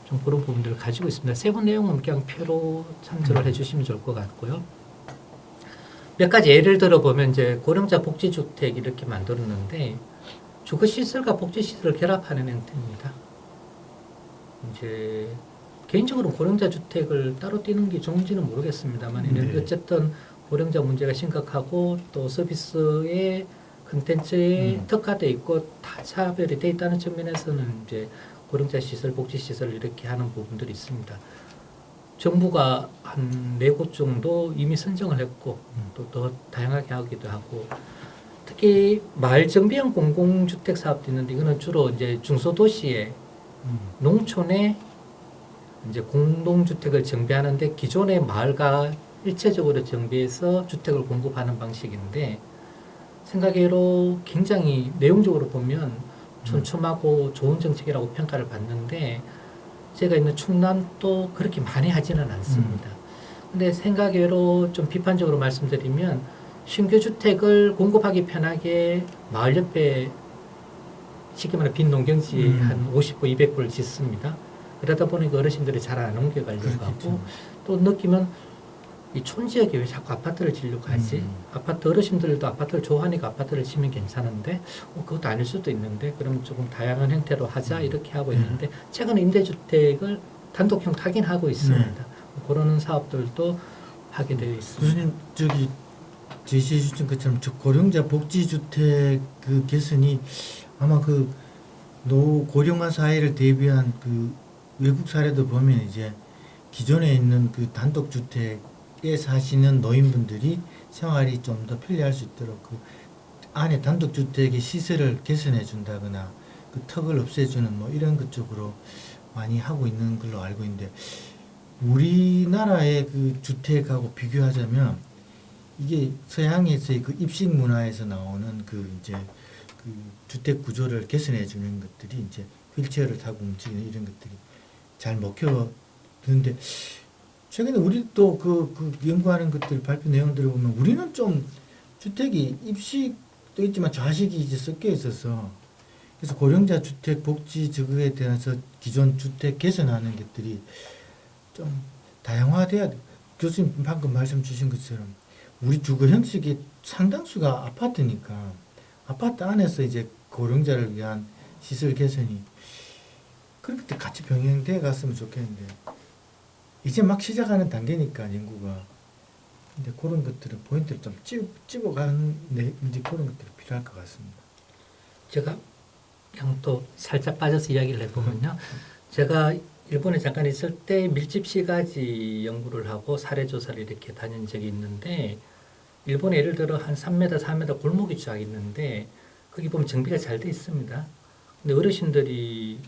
좀 그런 부분들을 가지고 있습니다. 세부 내용은 그냥 표로 참조를 해주시면 좋을 것 같고요. 몇 가지 예를 들어 보면 이제 고령자 복지주택 이렇게 만들었는데 주거시설과 복지시설을 결합하는 형태입니다. 이제 개인적으로 고령자 주택을 따로 띄는 게 좋은지는 모르겠습니다만 어쨌든 고령자 문제가 심각하고 또 서비스의 컨텐츠에 특화되어 있고 다차별이 되어 있다는 측면에서는 이제 고령자 시설, 복지 시설을 이렇게 하는 부분들이 있습니다. 정부가 한 4곳 정도 이미 선정을 했고 또 더 다양하게 하기도 하고 특히 마을 정비형 공공주택 사업도 있는데 이거는 주로 이제 중소도시에 농촌에 이제 공동주택을 정비하는데 기존의 마을과 일체적으로 정비해서 주택을 공급하는 방식인데 생각외로 굉장히 내용적으로 보면 촘촘하고 좋은 정책이라고 평가를 받는데 제가 있는 충남도 그렇게 많이 하지는 않습니다. 근데 생각외로 좀 비판적으로 말씀드리면 신규 주택을 공급하기 편하게 마을 옆에 쉽게 말해 빈 농경지 한 50구, 200구를 짓습니다. 그러다 보니까 어르신들이 잘 안 옮겨가려고 하고 그렇겠죠. 또 느끼면 이 촌지역에 왜 자꾸 아파트를 지려고 하지? 아파트 어르신들도 아파트를 좋아하니까 아파트를 지면 괜찮은데 그것도 아닐 수도 있는데 그럼 조금 다양한 형태로 하자 이렇게 하고 있는데 최근에 임대주택을 단독형 타긴하고 있습니다. 그러는 사업들도 하게 되어 있습니다. 교수님 저기 제시해 주신 것처럼 저 고령자 복지주택 그 개선이 아마 그 고령화 사회를 대비한 그 외국 사례도 보면 이제 기존에 있는 그 단독주택에 사시는 노인분들이 생활이 좀 더 편리할 수 있도록 그 안에 단독주택의 시설을 개선해 준다거나 그 턱을 없애주는 뭐 이런 것 쪽으로 많이 하고 있는 걸로 알고 있는데 우리나라의 그 주택하고 비교하자면 이게 서양에서의 그 입식 문화에서 나오는 그 이제 그 주택 구조를 개선해 주는 것들이 이제 휠체어를 타고 움직이는 이런 것들이 잘 먹혀드는데 최근에 우리도 그 연구하는 것들 발표 내용들을 보면 우리는 좀 주택이 입식도 있지만 좌식이 이제 섞여 있어서 그래서 고령자 주택 복지 저거에 대해서 기존 주택 개선하는 것들이 좀 다양화돼야 돼. 교수님 방금 말씀 주신 것처럼 우리 주거 형식이 상당수가 아파트니까 아파트 안에서 이제 고령자를 위한 시설 개선이 그렇게 같이 병행돼 갔으면 좋겠는데 이제 막 시작하는 단계니까 연구가 근데 그런 것들은 포인트를 좀 찝어가는 이제 그런 것들이 필요할 것 같습니다. 제가 그냥 또 살짝 빠져서 이야기를 해보면요. 제가 일본에 잠깐 있을 때 밀집 시가지 연구를 하고 사례 조사를 이렇게 다닌 적이 있는데 일본에 예를 들어 한 3m, 4m 골목이 쫙 있는데 거기 보면 정비가 잘 돼 있습니다. 근데 어르신들이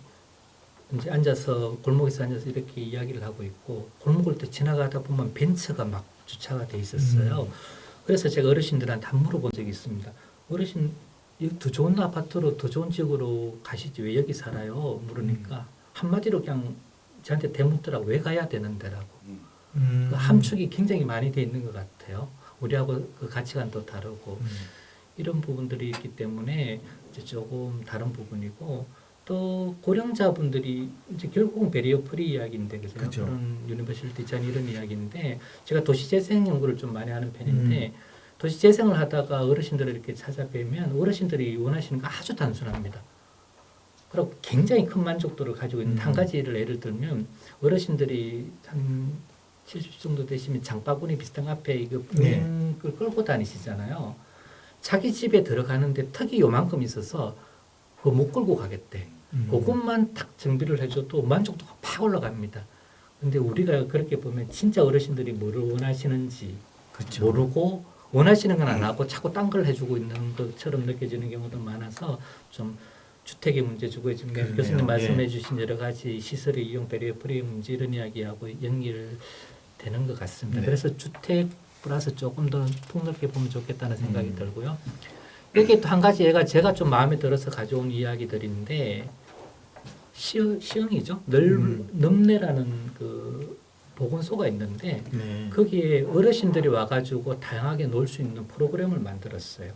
이제 앉아서 골목에서 앉아서 이렇게 이야기를 하고 있고 골목을 또 지나가다 보면 벤츠가 막 주차가 돼 있었어요. 그래서 제가 어르신들한테 한 물어본 적이 있습니다. 어르신 더 좋은 아파트로 더 좋은 지역으로 가시지 왜 여기 살아요? 물으니까 한마디로 그냥 저한테 대묻더라고 왜 가야 되는데라고. 그 함축이 굉장히 많이 돼 있는 것 같아요. 우리하고 그 가치관도 다르고 이런 부분들이 있기 때문에 이제 조금 다른 부분이고 또 고령자분들이 이제 결국은 베리어 프리 이야기인데 그죠? 그런 유니버셜 디자인 이런 이야기인데 제가 도시재생 연구를 좀 많이 하는 편인데 도시재생을 하다가 어르신들을 이렇게 찾아뵈면 어르신들이 원하시는 거 아주 단순합니다. 그리고 굉장히 큰 만족도를 가지고 있는 한 가지를 예를 들면 어르신들이 한 70 정도 되시면 장바구니 비슷한 앞에 이거 걸 끌고 다니시잖아요. 자기 집에 들어가는데 턱이 요만큼 있어서 그거 못 끌고 가겠대. 그것만 탁 정비를 해줘도 만족도가 팍 올라갑니다. 근데 우리가 그렇게 보면 진짜 어르신들이 뭐를 원하시는지 그렇죠. 모르고 원하시는 건 안 하고 자꾸 딴 걸 해주고 있는 것처럼 느껴지는 경우도 많아서 좀 주택의 문제 주거의 측면 교수님 말씀해 주신 여러 가지 시설의 이용 배려 프리 문제 이런 이야기하고 연결되는 것 같습니다. 그래서 주택 플러스 조금 더 폭넓게 보면 좋겠다는 생각이 들고요. 여기 또 한 가지 제가 좀 마음에 들어서 가져온 이야기들인데 시흥이죠. 넘내라는 그 보건소가 있는데 거기에 어르신들이 와가지고 다양하게 놀 수 있는 프로그램을 만들었어요.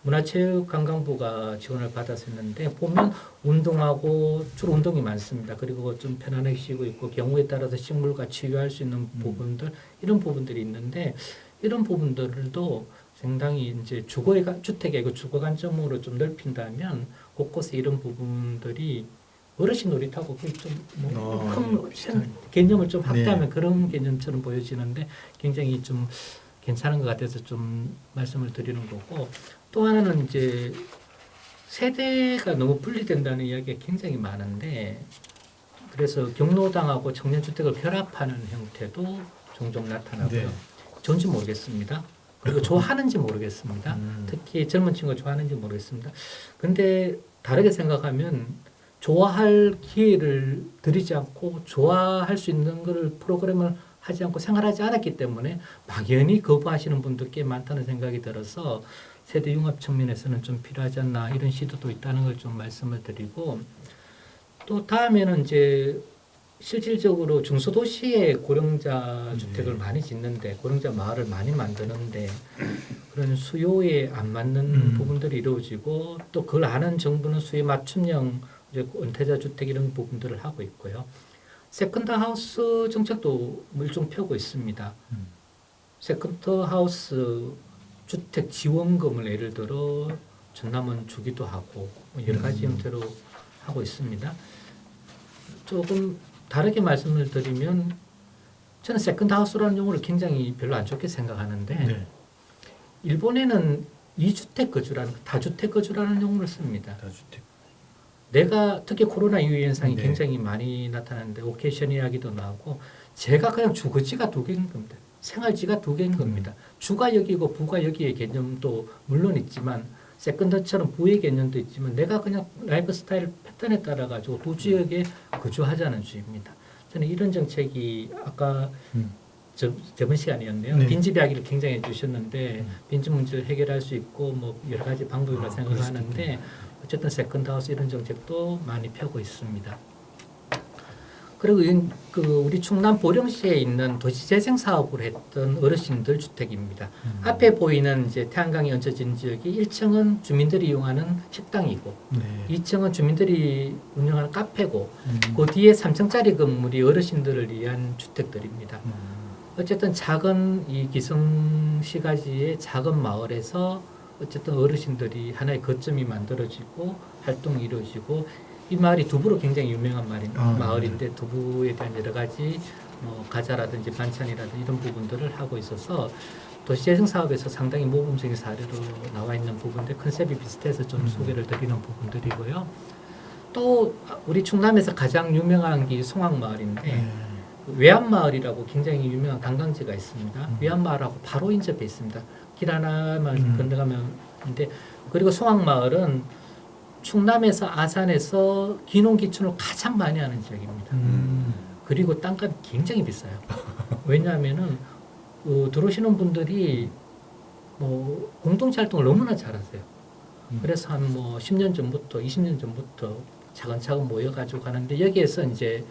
문화체육관광부가 지원을 받았었는데 보면 운동하고 주로 운동이 많습니다. 그리고 좀 편안하게 쉬고 있고 경우에 따라서 식물과 치유할 수 있는 부분들 이런 부분들이 있는데 이런 부분들도 상당히 이제 주택의 그 주거 관점으로 좀 넓힌다면 곳곳에 이런 부분들이 어르신 놀이터하고 큰 개념을 좀 합다면 그런 개념처럼 보여지는데 굉장히 좀 괜찮은 것 같아서 좀 말씀을 드리는 거고 또 하나는 이제 세대가 너무 분리된다는 이야기가 굉장히 많은데 그래서 경로당하고 청년주택을 결합하는 형태도 종종 나타나고요. 좋은지 모르겠습니다. 그리고 좋아하는지 모르겠습니다. 특히 젊은 친구가 좋아하는지 모르겠습니다. 근데 다르게 생각하면 좋아할 기회를 드리지 않고 좋아할 수 있는 걸 프로그램을 하지 않고 생활하지 않았기 때문에 막연히 거부하시는 분도 꽤 많다는 생각이 들어서 세대 융합 측면에서는 좀 필요하지 않나 이런 시도도 있다는 걸 좀 말씀을 드리고 또 다음에는 이제 실질적으로 중소도시에 고령자 네. 주택을 많이 짓는데 고령자 마을을 많이 만드는데 그런 수요에 안 맞는 부분들이 이루어지고 또 그걸 아는 정부는 수요 맞춤형 이제 은퇴자 주택 이런 부분들을 하고 있고요. 세컨드 하우스 정책도 일종 펴고 있습니다. 세컨드 하우스 주택 지원금을 예를 들어 전남은 주기도 하고 뭐 여러 가지 형태로 하고 있습니다. 조금 다르게 말씀을 드리면 저는 세컨드 하우스라는 용어를 굉장히 별로 안 좋게 생각하는데 네. 일본에는 이주택 거주라는 다주택 거주라는 용어를 씁니다. 다주택. 내가 특히 코로나 이후 현상이 네. 굉장히 많이 나타나는데 오케이션 이야기도 나오고 제가 그냥 주거지가 두 개인 겁니다. 생활지가 두 개인 겁니다. 주가 여기고 부가 여기의 개념도 물론 있지만 세컨드처럼 부의 개념도 있지만 내가 그냥 라이프 스타일 패턴에 따라 가지고 두 지역에 거주하자는 주의입니다. 저는 이런 정책이 아까 저번 시간이었네요. 네. 빈집 이야기를 굉장히 해주셨는데 빈집 문제를 해결할 수 있고 뭐 여러 가지 방법이라 생각을 그럴 수도 하는데 어쨌든 세컨드 하우스 이런 정책도 많이 펴고 있습니다. 그리고 우리 충남 보령시에 있는 도시재생 사업을 했던 어르신들 주택입니다. 앞에 보이는 이제 태양광이 얹혀진 지역이 1층은 주민들이 이용하는 식당이고 네. 2층은 주민들이 운영하는 카페고 그 뒤에 3층짜리 건물이 어르신들을 위한 주택들입니다. 어쨌든 작은 이 기성시가지의 작은 마을에서 어쨌든 어르신들이 하나의 거점이 만들어지고 활동이 이루어지고 이 마을이 두부로 굉장히 유명한 마을인데 두부에 대한 여러 가지 뭐 과자라든지 반찬이라든지 이런 부분들을 하고 있어서 도시재생 사업에서 상당히 모범적인 사례로 나와 있는 부분들 컨셉이 비슷해서 좀 소개를 드리는 부분들이고요. 또 우리 충남에서 가장 유명한 게 송악마을인데 네. 외암마을이라고 굉장히 유명한 관광지가 있습니다. 외암마을하고 바로 인접해 있습니다. 길 하나만 건너가면인데 그리고 송악마을은 충남에서 아산에서 기농기촌을 가장 많이 하는 지역입니다. 그리고 땅값이 굉장히 비싸요. 왜냐하면은 들어오시는 분들이 뭐 공동체 활동을 너무나 잘하세요. 그래서 한 뭐 10년 전부터 20년 전부터 차근차근 모여가지고 가는데 여기에서 이제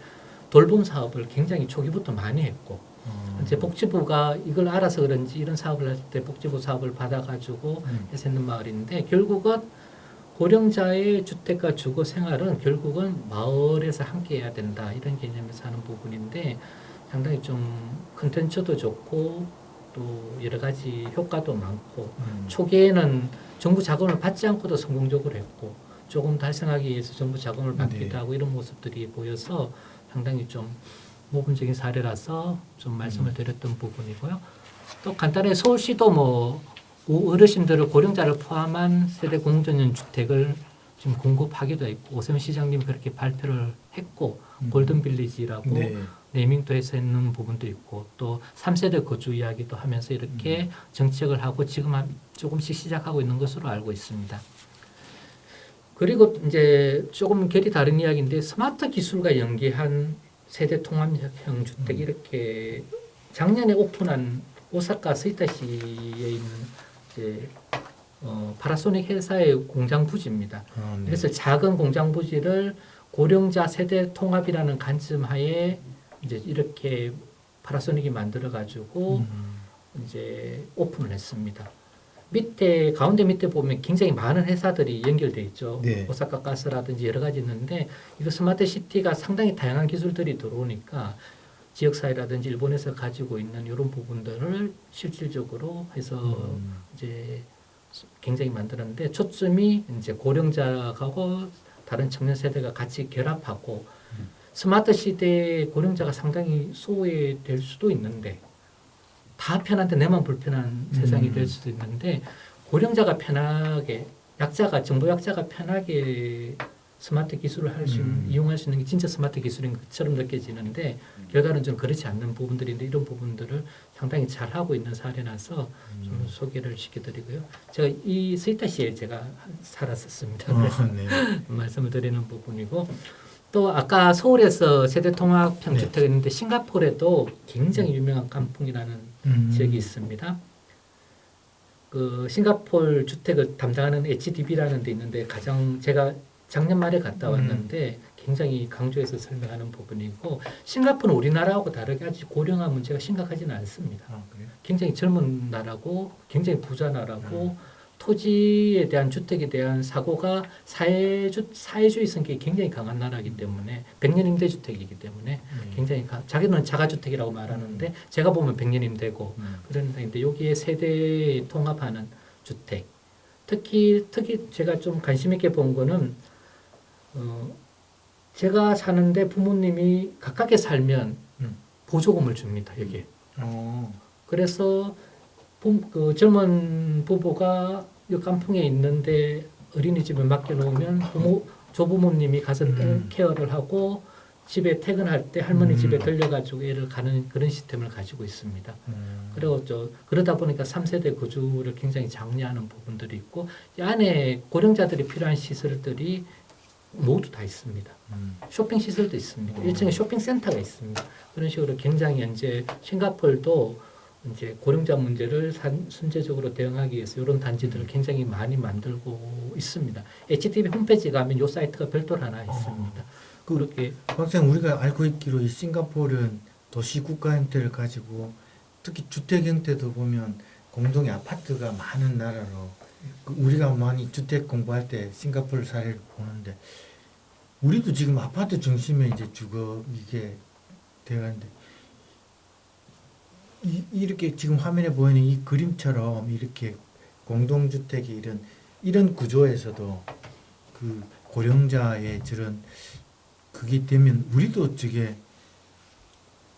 돌봄 사업을 굉장히 초기부터 많이 했고 이제 복지부가 이걸 알아서 그런지 이런 사업을 할 때 복지부 사업을 받아가지고 해서 있는 마을인데 결국은 고령자의 주택과 주거 생활은 결국은 마을에서 함께 해야 된다 이런 개념에서 하는 부분인데 상당히 좀 컨텐츠도 좋고 또 여러 가지 효과도 많고 초기에는 정부 자금을 받지 않고도 성공적으로 했고 조금 달성하기 위해서 정부 자금을 받기도 네. 하고 이런 모습들이 보여서 상당히 좀 모범적인 사례라서 좀 말씀을 드렸던 부분이고요. 또 간단하게 서울시도 뭐 어르신들을 고령자를 포함한 세대 공전형 주택을 지금 공급하기도 했고 오세훈 시장님 그렇게 발표를 했고 골든빌리지라고 네. 네이밍도 해서 있는 부분도 있고 또 3세대 거주 이야기도 하면서 이렇게 정책을 하고 지금 조금씩 시작하고 있는 것으로 알고 있습니다. 그리고 이제 조금 결이 다른 이야기인데 스마트 기술과 연계한 세대 통합형 주택 이렇게 작년에 오픈한 오사카 스이타시에 있는 이제 파라소닉 회사의 공장 부지입니다. 네. 그래서 작은 공장 부지를 고령자 세대 통합이라는 관점하에 이제 이렇게 파라소닉이 만들어 가지고 이제 오픈을 했습니다. 가운데 밑에 보면 굉장히 많은 회사들이 연결돼 있죠. 네. 오사카 가스라든지 여러 가지 있는데 이거 스마트 시티가 상당히 다양한 기술들이 들어오니까 지역사회라든지 일본에서 가지고 있는 이런 부분들을 실질적으로 해서 이제 굉장히 만드는데 초점이 이제 고령자하고 다른 청년 세대가 같이 결합하고 스마트 시대의 고령자가 상당히 소외될 수도 있는데 다 편한데 내만 불편한 세상이 될 수도 있는데 고령자가 편하게 정보 약자가 편하게 스마트 기술을 이용할 수 있는 게 진짜 스마트 기술인 것처럼 느껴지는데 결과는 좀 그렇지 않는 부분들인데 이런 부분들을 상당히 잘 하고 있는 사례라서 좀 소개를 시켜드리고요. 제가 이 스이타시에 제가 살았었습니다. 그래서 네. 말씀을 드리는 부분이고 또 아까 서울에서 세대 통합형 네. 주택이 있는데 싱가포르에도 굉장히 유명한 깐풍이라는 지역이 있습니다. 그 싱가포르 주택을 담당하는 HDB라는 데 있는데 가장 제가 작년 말에 갔다 왔는데 굉장히 강조해서 설명하는 부분이고 싱가포르는 우리나라하고 다르게 아직 고령화 문제가 심각하지는 않습니다. 아, 그래요? 굉장히 젊은 나라고 굉장히 부자 나라고 토지에 대한 주택에 대한 사고가 사회주의 성격이 굉장히 강한 나라이기 때문에 100년 임대주택이기 때문에 굉장히 자기는 자가주택이라고 말하는데 제가 보면 100년 임대고 그런 데인데 여기에 세대에 통합하는 주택 특히 제가 좀 관심 있게 본 거는 제가 사는데 부모님이 가깝게 살면 보조금을 줍니다 여기에. 그래서 그 젊은 부부가 이 깐풍에 있는데 어린이집에 맡겨놓으면 조부모님이 가서 케어를 하고 집에 퇴근할 때 할머니 집에 들려가지고 애를 가는 그런 시스템을 가지고 있습니다. 그리고 그러다 보니까 3세대 거주를 굉장히 장려하는 부분들이 있고 이 안에 고령자들이 필요한 시설들이 모두 다 있습니다. 쇼핑 시설도 있습니다. 1층에 쇼핑센터가 있습니다. 그런 식으로 굉장히 이제 싱가포르도 이제 고령자 문제를 순제적으로 대응하기 위해서 이런 단지들을 굉장히 많이 만들고 있습니다. HDB 홈페이지 가면 이 사이트가 별도로 하나 있습니다. 그렇게 박사님 우리가 알고 있기로 이 싱가포르는 도시 국가 형태를 가지고 특히 주택 형태도 보면 공동의 아파트가 많은 나라로 우리가 많이 주택 공부할 때 싱가포르 사례를 보는데 우리도 지금 아파트 중심에 이제 주거 이게 되어가는데 이렇게 지금 화면에 보이는 이 그림처럼 이렇게 공동주택이 이런 구조에서도 그 고령자의 저런 그게 되면 우리도 저게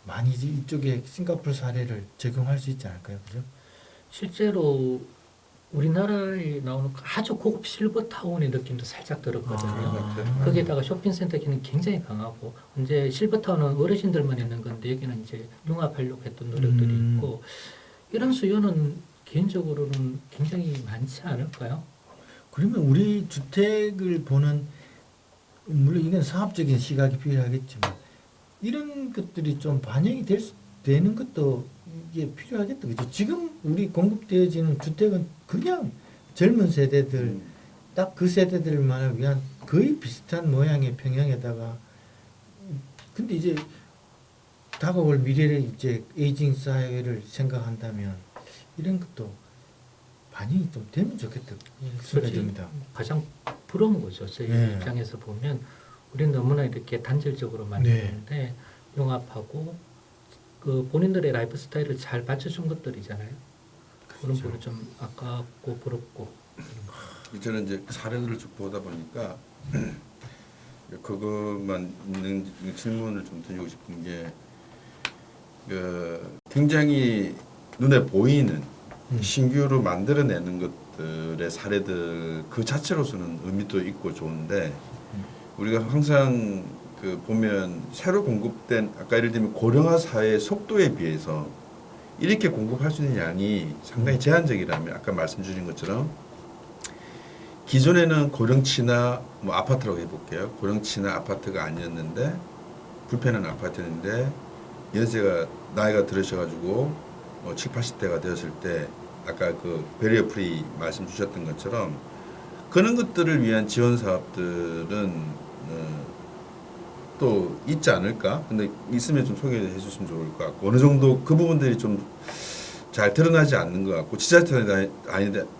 많이 이쪽에 싱가포르 사례를 적용할 수 있지 않을까요? 그죠? 실제로 우리나라에 나오는 아주 고급 실버타운의 느낌도 살짝 들었거든요. 거기에다가 쇼핑센터기는 굉장히 강하고 이제 실버타운은 어르신들만 있는 건데 여기는 이제 융합하려고 했던 노력들이 있고 이런 수요는 개인적으로는 굉장히 많지 않을까요? 그러면 우리 주택을 보는 물론 이건 사업적인 시각이 필요하겠지만 이런 것들이 좀 반영이 되는 것도 이게 필요하겠다. 그죠? 지금 우리 공급되어지는 주택은 그냥 젊은 세대들 딱 그 세대들만을 위한 거의 비슷한 모양의 평형에다가 근데 이제 다가올 미래를 이제 에이징 사회를 생각한다면 이런 것도 반영이 좀 되면 좋겠다 생각이 듭니다. 가장 부러운 거죠. 저희 입장에서 보면 우리는 너무나 이렇게 단절적으로 만드는데 융합하고 그 본인들의 라이프 스타일을 잘 맞춰준 것들이잖아요. 그런 부분은 좀 아깝고 부럽고. 저는 이제 사례들을 쭉 보다 보니까 그것만 있는 질문을 좀 드리고 싶은 게 굉장히 눈에 보이는 신규로 만들어내는 것들의 사례들 그 자체로서는 의미도 있고 좋은데 우리가 항상 그 보면 새로 공급된 아까 예를 들면 고령화 사회의 속도에 비해서 이렇게 공급할 수 있는 양이 상당히 제한적이라면 아까 말씀 주신 것처럼 기존에는 고령치나 뭐 아파트라고 해볼게요. 고령치나 아파트가 아니었는데 불편한 아파트였는데 연세가 나이가 들으셔가지고 7, 80대가 되었을 때 아까 그 베리어 프리 말씀 주셨던 것처럼 그런 것들을 위한 지원 사업들은 또 있지 않을까? 근데 있으면 좀 소개해 주시면 좋을 것 같고 어느 정도 그 부분들이 좀 잘 드러나지 않는 것 같고 지자체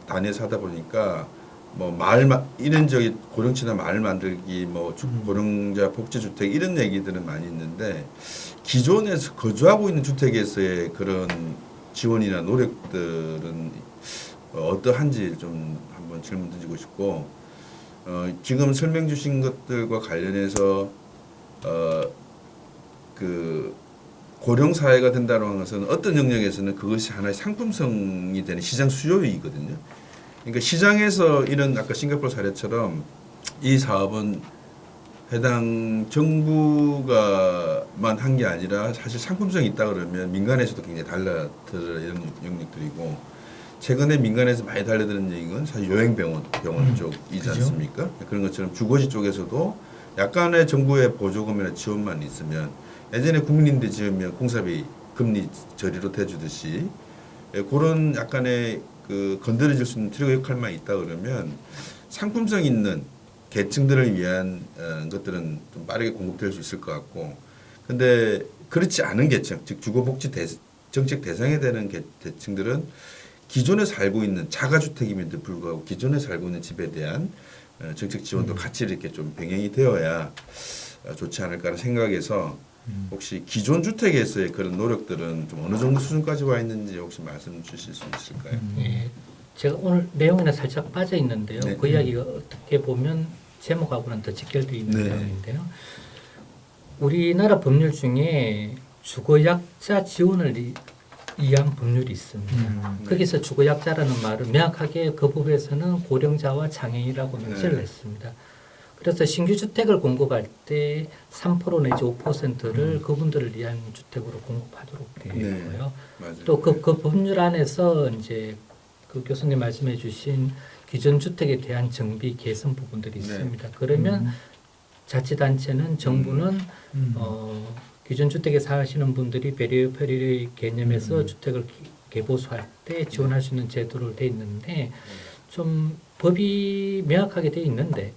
단위에서 하다 보니까 뭐 마을 이런 저기 고령지나 마을 만들기 뭐 고령자 복지주택 이런 얘기들은 많이 있는데 기존에서 거주하고 있는 주택에서의 그런 지원이나 노력들은 어떠한지 좀 한번 질문 드리고 싶고 지금 설명 주신 것들과 관련해서 그 고령 사회가 된다고 하는 것은 어떤 영역에서는 그것이 하나의 상품성이 되는 시장 수요이거든요. 그러니까 시장에서 이런 아까 싱가포르 사례처럼 이 사업은 해당 정부가만 한 게 아니라 사실 상품성이 있다 그러면 민간에서도 굉장히 달라들어 이런 영역들이고 최근에 민간에서 많이 달라드는 얘기는 사실 요양병원 쪽이지 않습니까? 그런 것처럼 주거지 쪽에서도 약간의 정부의 보조금이나 지원만 있으면 예전에 국민임대 지으면 공사비 금리 저리로 대주듯이 그런 약간의 그 건드려질 수 있는 트리거 역할만 있다 그러면 상품성 있는 계층들을 위한 것들은 좀 빠르게 공급될 수 있을 것 같고, 근데 그렇지 않은 계층, 즉 주거복지 정책 대상에 되는 계층들은 기존에 살고 있는 자가주택임에도 불구하고 기존에 살고 있는 집에 대한 정책 지원도 같이 이렇게 좀 병행이 되어야 좋지 않을까라는 생각에서 혹시 기존 주택에서의 그런 노력들은 좀 어느 정도 수준까지 와 있는지 혹시 말씀 주실 수 있을까요? 예, 제가 오늘 내용에는 살짝 빠져 있는데요. 네. 그 이야기가 어떻게 보면 제목하고는 더 직결되어 있는 네. 내용인데요. 우리나라 법률 중에 주거약자 지원을 위한 법률이 있습니다. 네. 거기서 주거약자라는 말을 명확하게 그 법에서는 고령자와 장애인이라고 명시를 네. 했습니다. 그래서 신규 주택을 공급할 때 3% 내지 5%를 그분들을 위한 주택으로 공급하도록 되어 네. 있고요. 맞아요. 또 그 법률 안에서 이제 그 교수님 말씀해주신 기존 주택에 대한 정비 개선 부분들이 네. 있습니다. 그러면 자치단체는 정부는 기존 주택에 사시는 분들이 배리어 페리의 개념에서 주택을 개보수할 때 지원할 수 있는 제도로 돼 있는데 좀 법이 명확하게 돼 있는데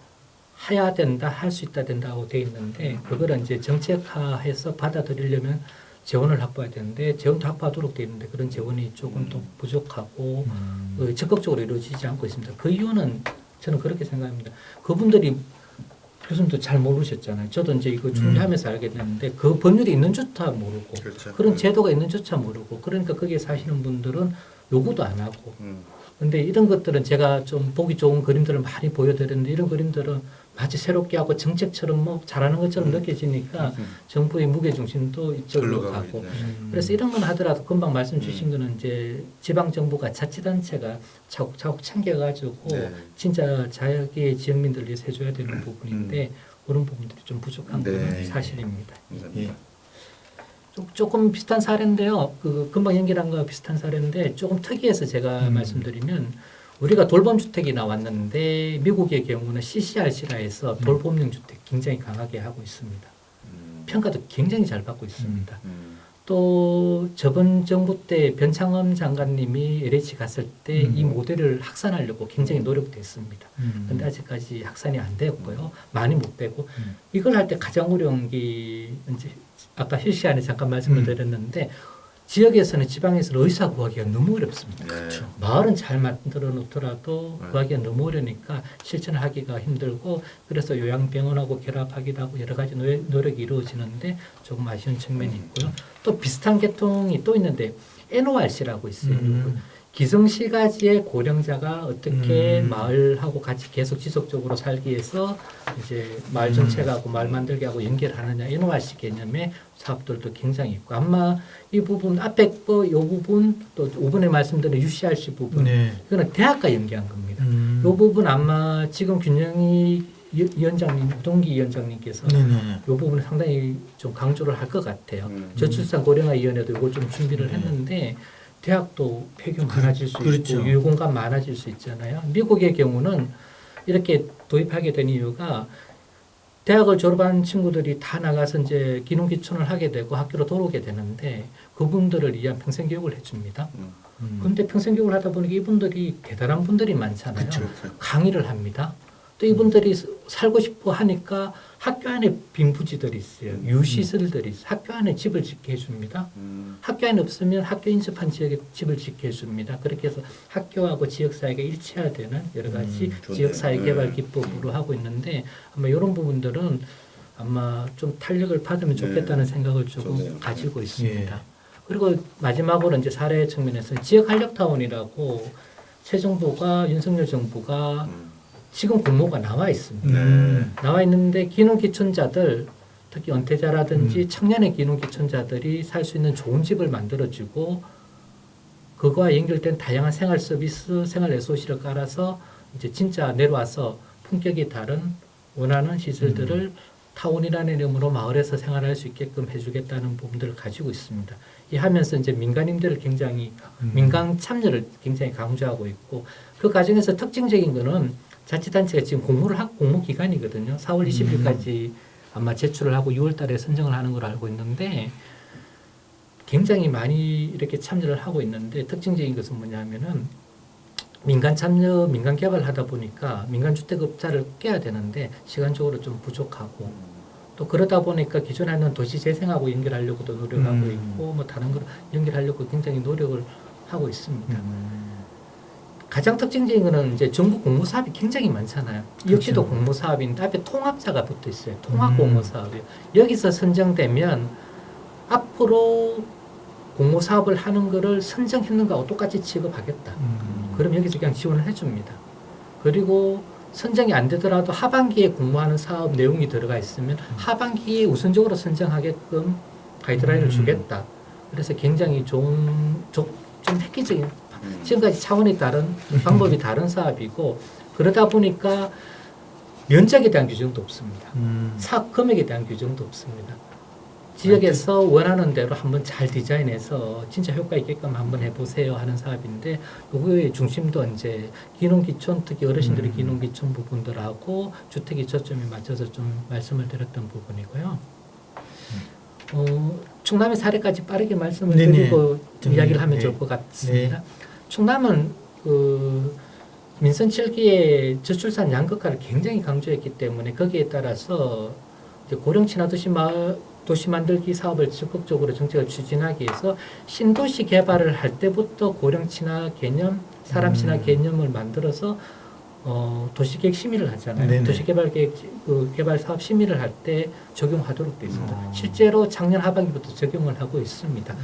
해야 된다, 할 수 있다 된다고 돼 있는데 그거를 이제 정책화해서 받아들이려면 재원을 확보해야 되는데 재원도 확보하도록 돼 있는데 그런 재원이 조금 더 부족하고 적극적으로 이루어지지 않고 있습니다. 그 이유는 저는 그렇게 생각합니다. 그분들이 교수님도 잘 모르셨잖아요. 저도 이제 이거 준비하면서 알게 됐는데 그 법률이 있는 줄도 모르고 그렇죠. 그런 네. 제도가 있는 줄도 모르고 그러니까 거기에 사시는 분들은 요구도 안 하고 음. 근데 이런 것들은 제가 좀 보기 좋은 그림들을 많이 보여드렸는데 이런 그림들은 마치 새롭게 하고 정책처럼 뭐 잘하는 것처럼 느껴지니까 정부의 무게중심도 이쪽으로 글로 가고 있네. 그래서 이런 건 하더라도 금방 말씀 주신 거는 이제 지방정부가 자치단체가 차곡차곡 챙겨가지고 네. 진짜 자기의 지역민들을 위해서 해줘야 되는 부분인데 그런 부분들이 좀 부족한 네. 건 사실입니다. 감사합니다. 조금 비슷한 사례인데요. 그 금방 연결한 거 비슷한 사례인데 조금 특이해서 제가 말씀드리면 우리가 돌봄 주택이 나왔는데 미국의 경우는 CCRC라 해서 돌봄형 주택 굉장히 강하게 하고 있습니다. 평가도 굉장히 잘 받고 있습니다. 또 저번 정부 때 변창흠 장관님이 LH 갔을 때 이 모델을 확산하려고 굉장히 노력됐습니다. 그런데 아직까지 확산이 안 되었고요. 많이 못 되고 이걸 할 때 가장 어려운 게 이제 아까 실시간에 잠깐 말씀을 드렸는데 지역에서는 지방에서는 의사 구하기가 너무 어렵습니다. 그렇죠. 마을은 잘 만들어 놓더라도 네. 구하기가 너무 어려우니까 실천을 하기가 힘들고 그래서 요양병원하고 결합하기도 하고 여러 가지 노력이 이루어지는데 조금 아쉬운 측면이 있고요. 또 비슷한 계통이 또 있는데 NORC라고 있어요. 기성시가지의 고령자가 어떻게 마을하고 같이 계속 지속적으로 살기 위해서 이제 마을 정책하고 마을 만들기 하고 연결하느냐 NORC 개념의 사업들도 굉장히 있고 아마 이 부분 앞에 이 부분 또 5분에 말씀드린 UCRC 부분 네. 이거는 대학과 연계한 겁니다. 이 부분 아마 지금 균영이 위원장님, 우동기 위원장님께서 네네. 이 부분을 상당히 좀 강조를 할 것 같아요. 저출산 고령화위원회도 이걸 좀 준비를 했는데 대학도 폐교 많아질 수 그렇죠. 있고 유공간 많아질 수 있잖아요. 미국의 경우는 이렇게 도입하게 된 이유가 대학을 졸업한 친구들이 다 나가서 이제 기농기촌을 하게 되고 학교로 돌아오게 되는데 그분들을 위한 평생교육을 해줍니다. 그런데 평생교육을 하다 보니까 이분들이 대단한 분들이 많잖아요. 그렇죠. 강의를 합니다. 또 이분들이 살고 싶어 하니까 학교 안에 빈부지들이 있어요. 유시설들이 있어요. 학교 안에 집을 짓게 해줍니다. 학교 안에 없으면 학교 인접한 지역에 집을 짓게 해줍니다. 그렇게 해서 학교하고 지역사회가 일치화되는 여러 가지 좋네요. 지역사회 개발 기법으로 하고 있는데 아마 이런 부분들은 아마 좀 탄력을 받으면 좋겠다는 생각을 조금 좋네요. 가지고 있습니다. 그리고 마지막으로 이제 사례 측면에서 지역 활력타운이라고 새 정부가 윤석열 정부가 지금 공모가 나와 있습니다. 네. 나와 있는데 기농기촌자들 특히 은퇴자라든지 청년의 기농기촌자들이 살 수 있는 좋은 집을 만들어주고 그거와 연결된 다양한 생활 서비스, 생활 SOC를 깔아서 이제 진짜 내려와서 품격이 다른 원하는 시설들을 타운이라는 이름으로 마을에서 생활할 수 있게끔 해주겠다는 부분들을 가지고 있습니다. 이 하면서 이제 민간인들을 굉장히 민간 참여를 굉장히 강조하고 있고 그 과정에서 특징적인 거는 자치단체가 지금 공모 기간이거든요. 4월 20일까지 아마 제출을 하고 6월 달에 선정을 하는 걸 알고 있는데 굉장히 많이 이렇게 참여를 하고 있는데 특징적인 것은 뭐냐면은 민간 참여, 민간 개발하다 보니까 민간 주택업자를 깨야 되는데 시간적으로 좀 부족하고 또 그러다 보니까 기존에 있는 도시 재생하고 연결하려고도 노력하고 있고 뭐 다른 걸 연결하려고 굉장히 노력을 하고 있습니다. 가장 특징적인 거는 이제 정부 공모 사업이 굉장히 많잖아요. 역시도 그렇죠. 공모 사업인데 앞에 통합자가 붙어 있어요. 통합 공모 사업이요. 여기서 선정되면 앞으로 공모 사업을 하는 거를 선정했는 거하고 똑같이 취급하겠다. 그럼 여기서 그냥 지원을 해줍니다. 그리고 선정이 안 되더라도 하반기에 공모하는 사업 내용이 들어가 있으면 하반기에 우선적으로 선정하게끔 가이드라인을 주겠다. 그래서 굉장히 좋은, 좀 획기적인, 지금까지 차원이 다른, 방법이 다른 사업이고, 그러다 보니까 면적에 대한 규정도 없습니다. 사업 금액에 대한 규정도 없습니다. 지역에서 원하는 대로 한번 잘 디자인해서 진짜 효과 있게끔 한번 해보세요 하는 사업인데, 그거의 중심도 이제 기농기촌, 특히 어르신들의 기농기촌 부분들하고 주택이 초점에 맞춰서 좀 말씀을 드렸던 부분이고요. 충남의 사례까지 빠르게 말씀을 드리고 이야기를 하면 좋을 것 같습니다. 충남은 민선 7기의 저출산 양극화를 굉장히 강조했기 때문에 거기에 따라서 이제 고령 친화 도시 만들기 사업을 적극적으로 정책을 추진하기 위해서 신도시 개발을 할 때부터 고령 친화 개념, 사람 친화 개념을 만들어서 도시계획 심의를 하잖아요. 네네. 도시개발계획 개발 사업 심의를 할 때 적용하도록 되어 있습니다. 실제로 작년 하반기부터 적용을 하고 있습니다.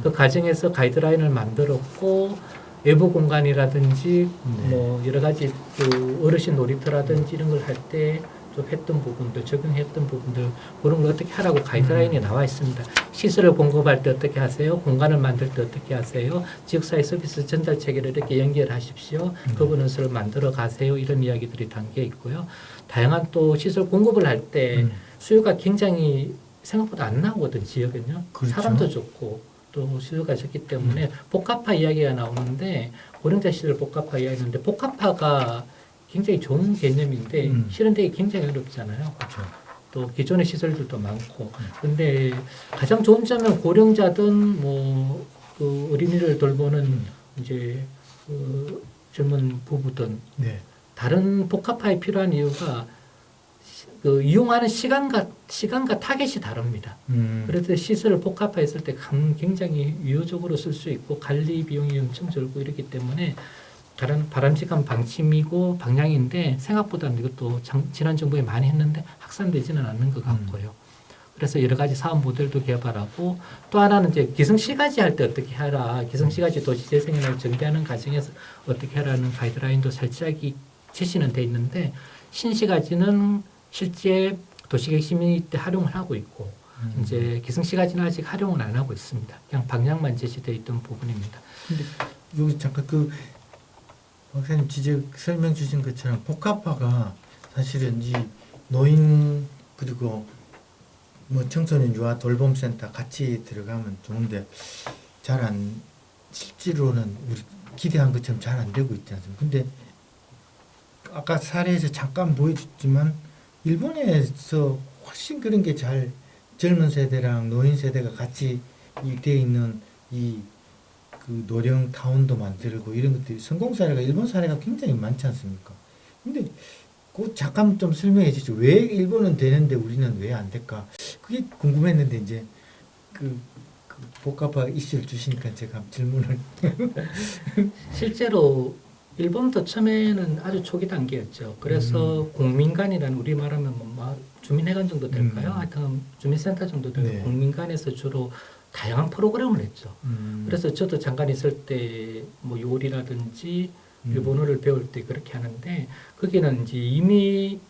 그 과정에서 가이드라인을 만들었고 외부 공간이라든지 뭐 여러 가지 그 어르신 놀이터라든지 이런 걸 할 때 좀 했던 부분들, 적용했던 부분들 그런 걸 어떻게 하라고 가이드라인에 나와 있습니다. 시설을 공급할 때 어떻게 하세요? 공간을 만들 때 어떻게 하세요? 지역사회 서비스 전달 체계를 이렇게 연결하십시오. 거버넌스를 만들어 가세요. 이런 이야기들이 담겨 있고요. 다양한 또 시설 공급을 할 때 수요가 굉장히 생각보다 안 나오거든 지역은요. 그렇죠. 사람도 좋고 또 수요가 적기 때문에 복합화 이야기가 나오는데 고령자 시설 복합화 이야기하는데 복합화가 굉장히 좋은 개념인데 실현되기 굉장히 어렵잖아요. 그렇죠. 또 기존의 시설들도 많고. 근데 가장 좋은 점은 고령자든 뭐 그 어린이를 돌보는 이제 그 젊은 부부든 다른 복합화에 필요한 이유가 그 이용하는 시간과 타겟이 다릅니다. 그래서 시설을 복합화했을 때 굉장히 유효적으로 쓸 수 있고 관리 비용이 엄청 줄고 이렇기 때문에 다른 바람직한 방침이고 방향인데 생각보다 이것도 지난 정부에 많이 했는데 확산되지는 않는 것 같고요. 그래서 여러 가지 사업 모델도 개발하고 또 하나는 이제 기성시가지 할 때 어떻게 하라, 기성시가지 도시재생을 정비하는 과정에서 어떻게 하라는 가이드라인도 살짝 제시는 돼 있는데 신시가지는 실제 도시계획 심의 때 활용을 하고 있고 이제 기성시가지는 아직 활용을 안 하고 있습니다. 그냥 방향만 제시되어 있던 부분입니다. 근데 여기 잠깐 박사님 설명 주신 것처럼 복합화가 사실은 이 노인 그리고 뭐 청소년 유아 돌봄센터 같이 들어가면 좋은데 실제로는 우리 기대한 것처럼 잘 안 되고 있지 않습니까? 근데 아까 사례에서 잠깐 보여줬지만 일본에서 훨씬 그런 게 잘 젊은 세대랑 노인 세대가 같이 되어 있는 그 노령 타운도 만들고 이런 것들이 성공 사례가 일본 사례가 굉장히 많지 않습니까? 근데 그 잠깐 좀 설명해 주시죠. 왜 일본은 되는데 우리는 왜 안 될까? 그게 궁금했는데 이제 그 복합화 이슈를 주시니까 제가 질문을 실제로 일본도 처음에는 아주 초기 단계였죠. 그래서 공민간이라는 우리 말하면 뭐 주민회관 정도 될까요? 하여튼 주민센터 정도 되는 공민간에서 주로 다양한 프로그램을 했죠. 그래서 저도 잠깐 있을 때 뭐 요리라든지 일본어를 배울 때 그렇게 하는데 거기는 이제 이미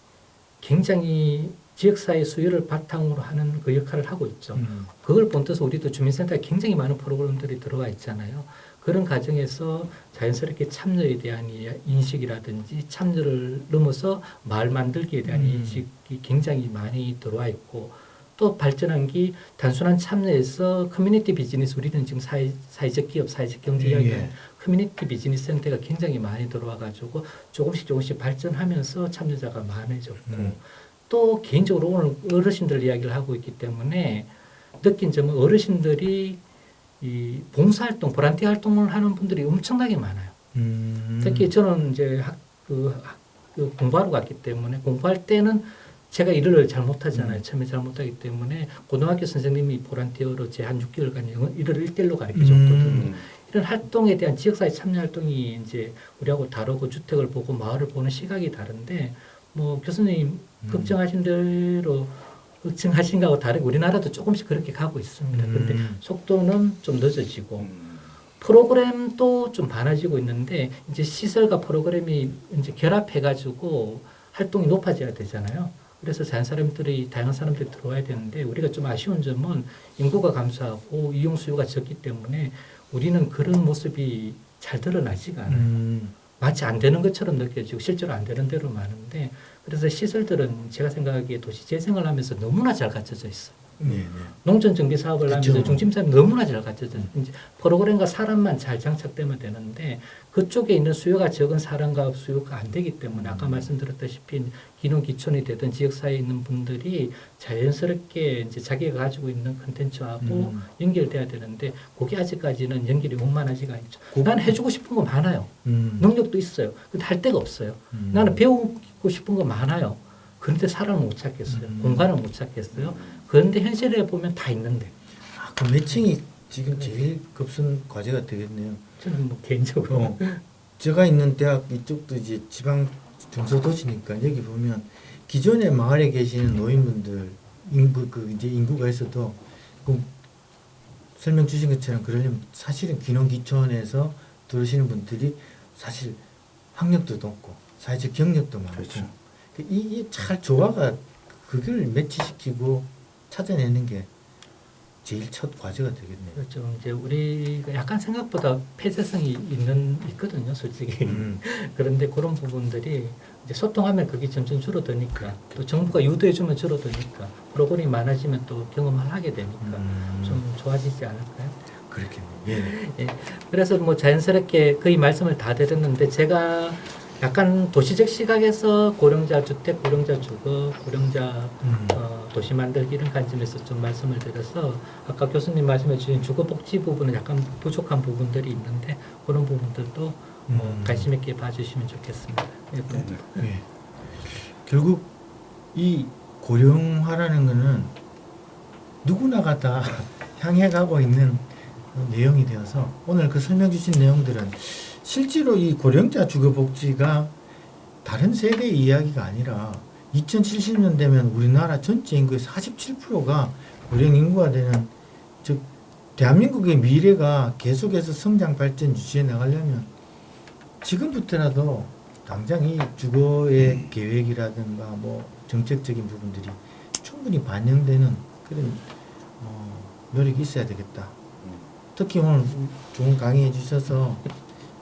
굉장히 지역사회 수요를 바탕으로 하는 그 역할을 하고 있죠. 그걸 본떠서 우리도 주민센터에 굉장히 많은 프로그램들이 들어와 있잖아요. 그런 과정에서 자연스럽게 참여에 대한 인식이라든지 참여를 넘어서 마을 만들기에 대한 인식이 굉장히 많이 들어와 있고 또 발전한 게 단순한 참여에서 커뮤니티 비즈니스 우리는 지금 사회적 기업, 사회적 경제 이야기하는 커뮤니티 비즈니스 센터가 굉장히 많이 들어와 가지고 조금씩 발전하면서 참여자가 많아졌고 또 개인적으로 오늘 어르신들 이야기를 하고 있기 때문에 느낀 점은 어르신들이 이 봉사활동, 보란티 활동을 하는 분들이 엄청나게 많아요. 특히 저는 이제 그 공부하러 갔기 때문에 공부할 때는 제가 일을 잘 못하잖아요. 처음에 잘 못하기 때문에 고등학교 선생님이 보란티어로 제 한 6개월간 영어 일을 1대1로 가르쳐줬거든요. 이런 활동에 대한 지역사회 참여 활동이 이제 우리하고 다르고 주택을 보고 마을을 보는 시각이 다른데 뭐 교수님 걱정하신 대로 걱정하신 거하고 다르게 우리나라도 조금씩 그렇게 가고 있습니다. 그런데 속도는 좀 늦어지고 프로그램도 좀 많아지고 있는데 이제 시설과 프로그램이 이제 결합해가지고 활동이 높아져야 되잖아요. 그래서 다양한 사람들이 들어와야 되는데 우리가 좀 아쉬운 점은 인구가 감소하고 이용 수요가 적기 때문에 우리는 그런 모습이 잘 드러나지가 않아요. 마치 안 되는 것처럼 느껴지고 실제로 안 되는 대로 많은데 그래서 시설들은 제가 생각하기에 도시 재생을 하면서 너무나 잘 갖춰져 있어요. 농촌 정비 사업을 그쵸. 하면서 중심사업이 너무나 잘 갖춰져 있어요. 이제 프로그램과 사람만 잘 장착되면 되는데 그쪽에 있는 수요가 적은 사람과 수요가 안 되기 때문에 아까 말씀드렸다시피 기농 기촌이 되던 지역사회에 있는 분들이 자연스럽게 이제 자기가 가지고 있는 콘텐츠하고 연결돼야 되는데 그게 아직까지는 연결이 원만하지가 않죠. 나는 해주고 싶은 거 많아요. 능력도 있어요. 근데 할 데가 없어요. 나는 배우고 싶은 거 많아요. 그런데 사람을 못 찾겠어요. 공간을 못 찾겠어요. 그런데 현실에 보면 다 있는데. 그 매칭이 지금 제일 급선 과제가 되겠네요. 저는 뭐 개인적으로 제가 있는 대학 이쪽도 이제 지방 중소도시니까 여기 보면 기존의 마을에 계시는 노인분들 이제 인구가 있어도 그 설명 주신 것처럼 그러려면 사실은 귀농귀촌에서 들으시는 분들이 사실 학력도 높고 사회적 경력도 많고 그렇죠. 이 잘 조화가 그걸 매치시키고 찾아내는 게 제일 첫 과제가 되겠네요. 그렇죠. 이제 우리가 약간 생각보다 폐쇄성이 있거든요, 솔직히. 그런데 그런 부분들이 이제 소통하면 그게 점점 줄어드니까 또 정부가 유도해주면 줄어드니까 프로그램이 많아지면 또 경험을 하게 되니까 좀 좋아지지 않을까요? 그렇겠네요. 예. 예. 그래서 뭐 자연스럽게 거의 말씀을 다 드렸는데 제가 약간 도시적 시각에서 고령자 주택, 고령자 주거, 고령자 도시 만들기 이런 관점에서 좀 말씀을 드려서 아까 교수님 말씀해 주신 주거복지 부분은 약간 부족한 부분들이 있는데 그런 부분들도 관심 있게 봐주시면 좋겠습니다. 예. 예. 결국 이 고령화라는 것은 누구나가 다 향해 가고 있는 내용이 되어서 오늘 그 설명 주신 내용들은 실제로 이 고령자 주거복지가 다른 세대의 이야기가 아니라 2070년 되면 우리나라 전체 인구의 47%가 고령 인구가 되는 즉 대한민국의 미래가 계속해서 성장 발전 유지해 나가려면 지금부터라도 당장 이 주거의 계획이라든가 뭐 정책적인 부분들이 충분히 반영되는 그런 노력이 있어야 되겠다. 특히 오늘 좋은 강의해 주셔서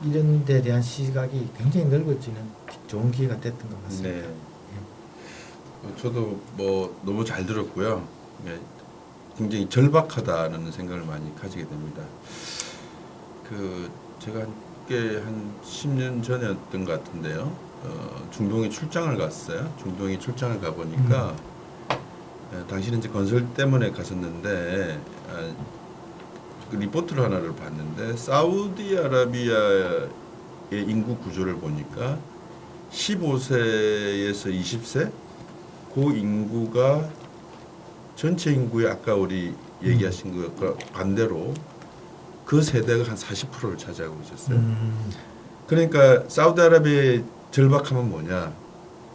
이런 데 대한 시각이 굉장히 넓어지는 좋은 기회가 됐던 것 같습니다. 네. 저도 뭐 너무 잘 들었고요. 네, 굉장히 절박하다는 생각을 많이 가지게 됩니다. 제가 한 10년 전이었던 것 같은데요. 중동에 출장을 갔어요. 중동에 출장을 가보니까 당시는 이제 건설 때문에 갔었는데 그 리포트를 하나를 봤는데 사우디아라비아의 인구 구조를 보니까 15세에서 20세 그 인구가 전체 인구의 아까 우리 얘기하신 거 반대로 그 세대가 한 40%를 차지하고 있었어요. 그러니까 사우디아라비아의 절박함은 뭐냐?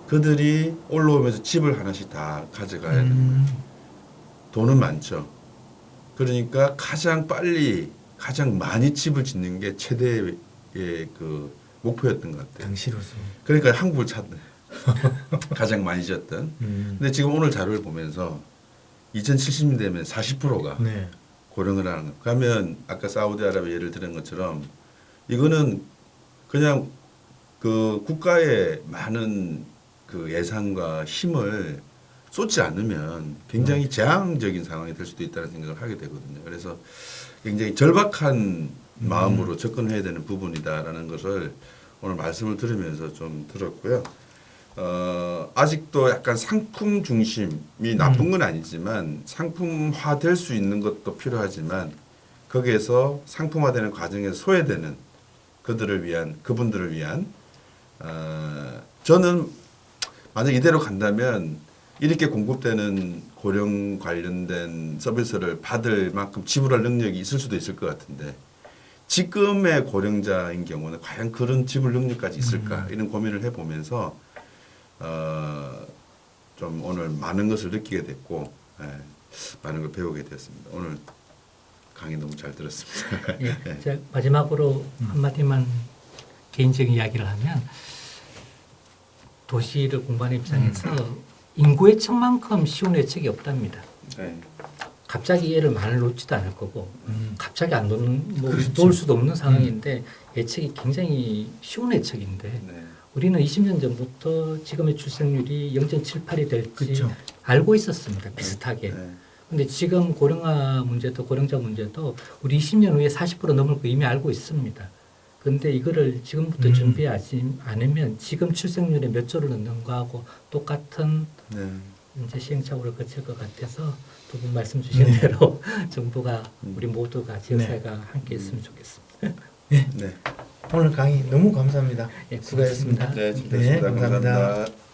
그들이 올라오면서 집을 하나씩 다 가져가야 되는 거예요. 돈은 많죠. 그러니까 가장 빨리 가장 많이 집을 짓는 게 최대의 그 목표였던 것 같아요. 당시로서. 그러니까 한국을 찾는 가장 많이 지었던. 근데 지금 오늘 자료를 보면서 2070년 되면 40%가 네. 고령을 하는 거. 그러면 아까 사우디아라비아 예를 들은 것처럼 이거는 그냥 그 국가의 많은 그 예산과 힘을 쏟지 않으면 굉장히 재앙적인 상황이 될 수도 있다는 생각을 하게 되거든요. 그래서 굉장히 절박한 마음으로 접근해야 되는 부분이다라는 것을 오늘 말씀을 들으면서 좀 들었고요. 아직도 약간 상품 중심이 나쁜 건 아니지만 상품화 될 수 있는 것도 필요하지만 거기에서 상품화되는 과정에서 소외되는 그분들을 위한 저는 만약 이대로 간다면 이렇게 공급되는 고령 관련된 서비스를 받을 만큼 지불할 능력이 있을 수도 있을 것 같은데 지금의 고령자인 경우는 과연 그런 지불 능력까지 있을까 이런 고민을 해보면서 좀 오늘 많은 것을 느끼게 됐고 많은 걸 배우게 되었습니다. 오늘 강의 너무 잘 들었습니다. 예, 제가 마지막으로 한마디만 개인적인 이야기를 하면 도시를 공부하는 입장에서 인구의 척만큼 쉬운 예측이 없답니다. 네. 갑자기 애를 많이 놓지도 않을 거고 갑자기 안 놓는 그렇죠. 놓을 수도 없는 상황인데 예측이 굉장히 쉬운 예측인데 네. 우리는 20년 전부터 지금의 출생률이 0.78이 될지 그렇죠. 알고 있었습니다. 비슷하게. 네. 근데 지금 고령화 문제도 고령자 문제도 우리 20년 후에 40% 넘을 거 이미 알고 있습니다. 근데 이거를 지금부터 준비하지 않으면 지금 출생률에 몇 조를 넣는 거하고 똑같은 네. 이제 시행착오를 거칠 것 같아서 두 분 말씀 주신 대로 정부가 우리 모두가 지역사회가 함께 했으면 좋겠습니다. 네. 오늘 강의 너무 감사합니다. 예, 수고하셨습니다. 네, 네, 감사합니다. 감사합니다.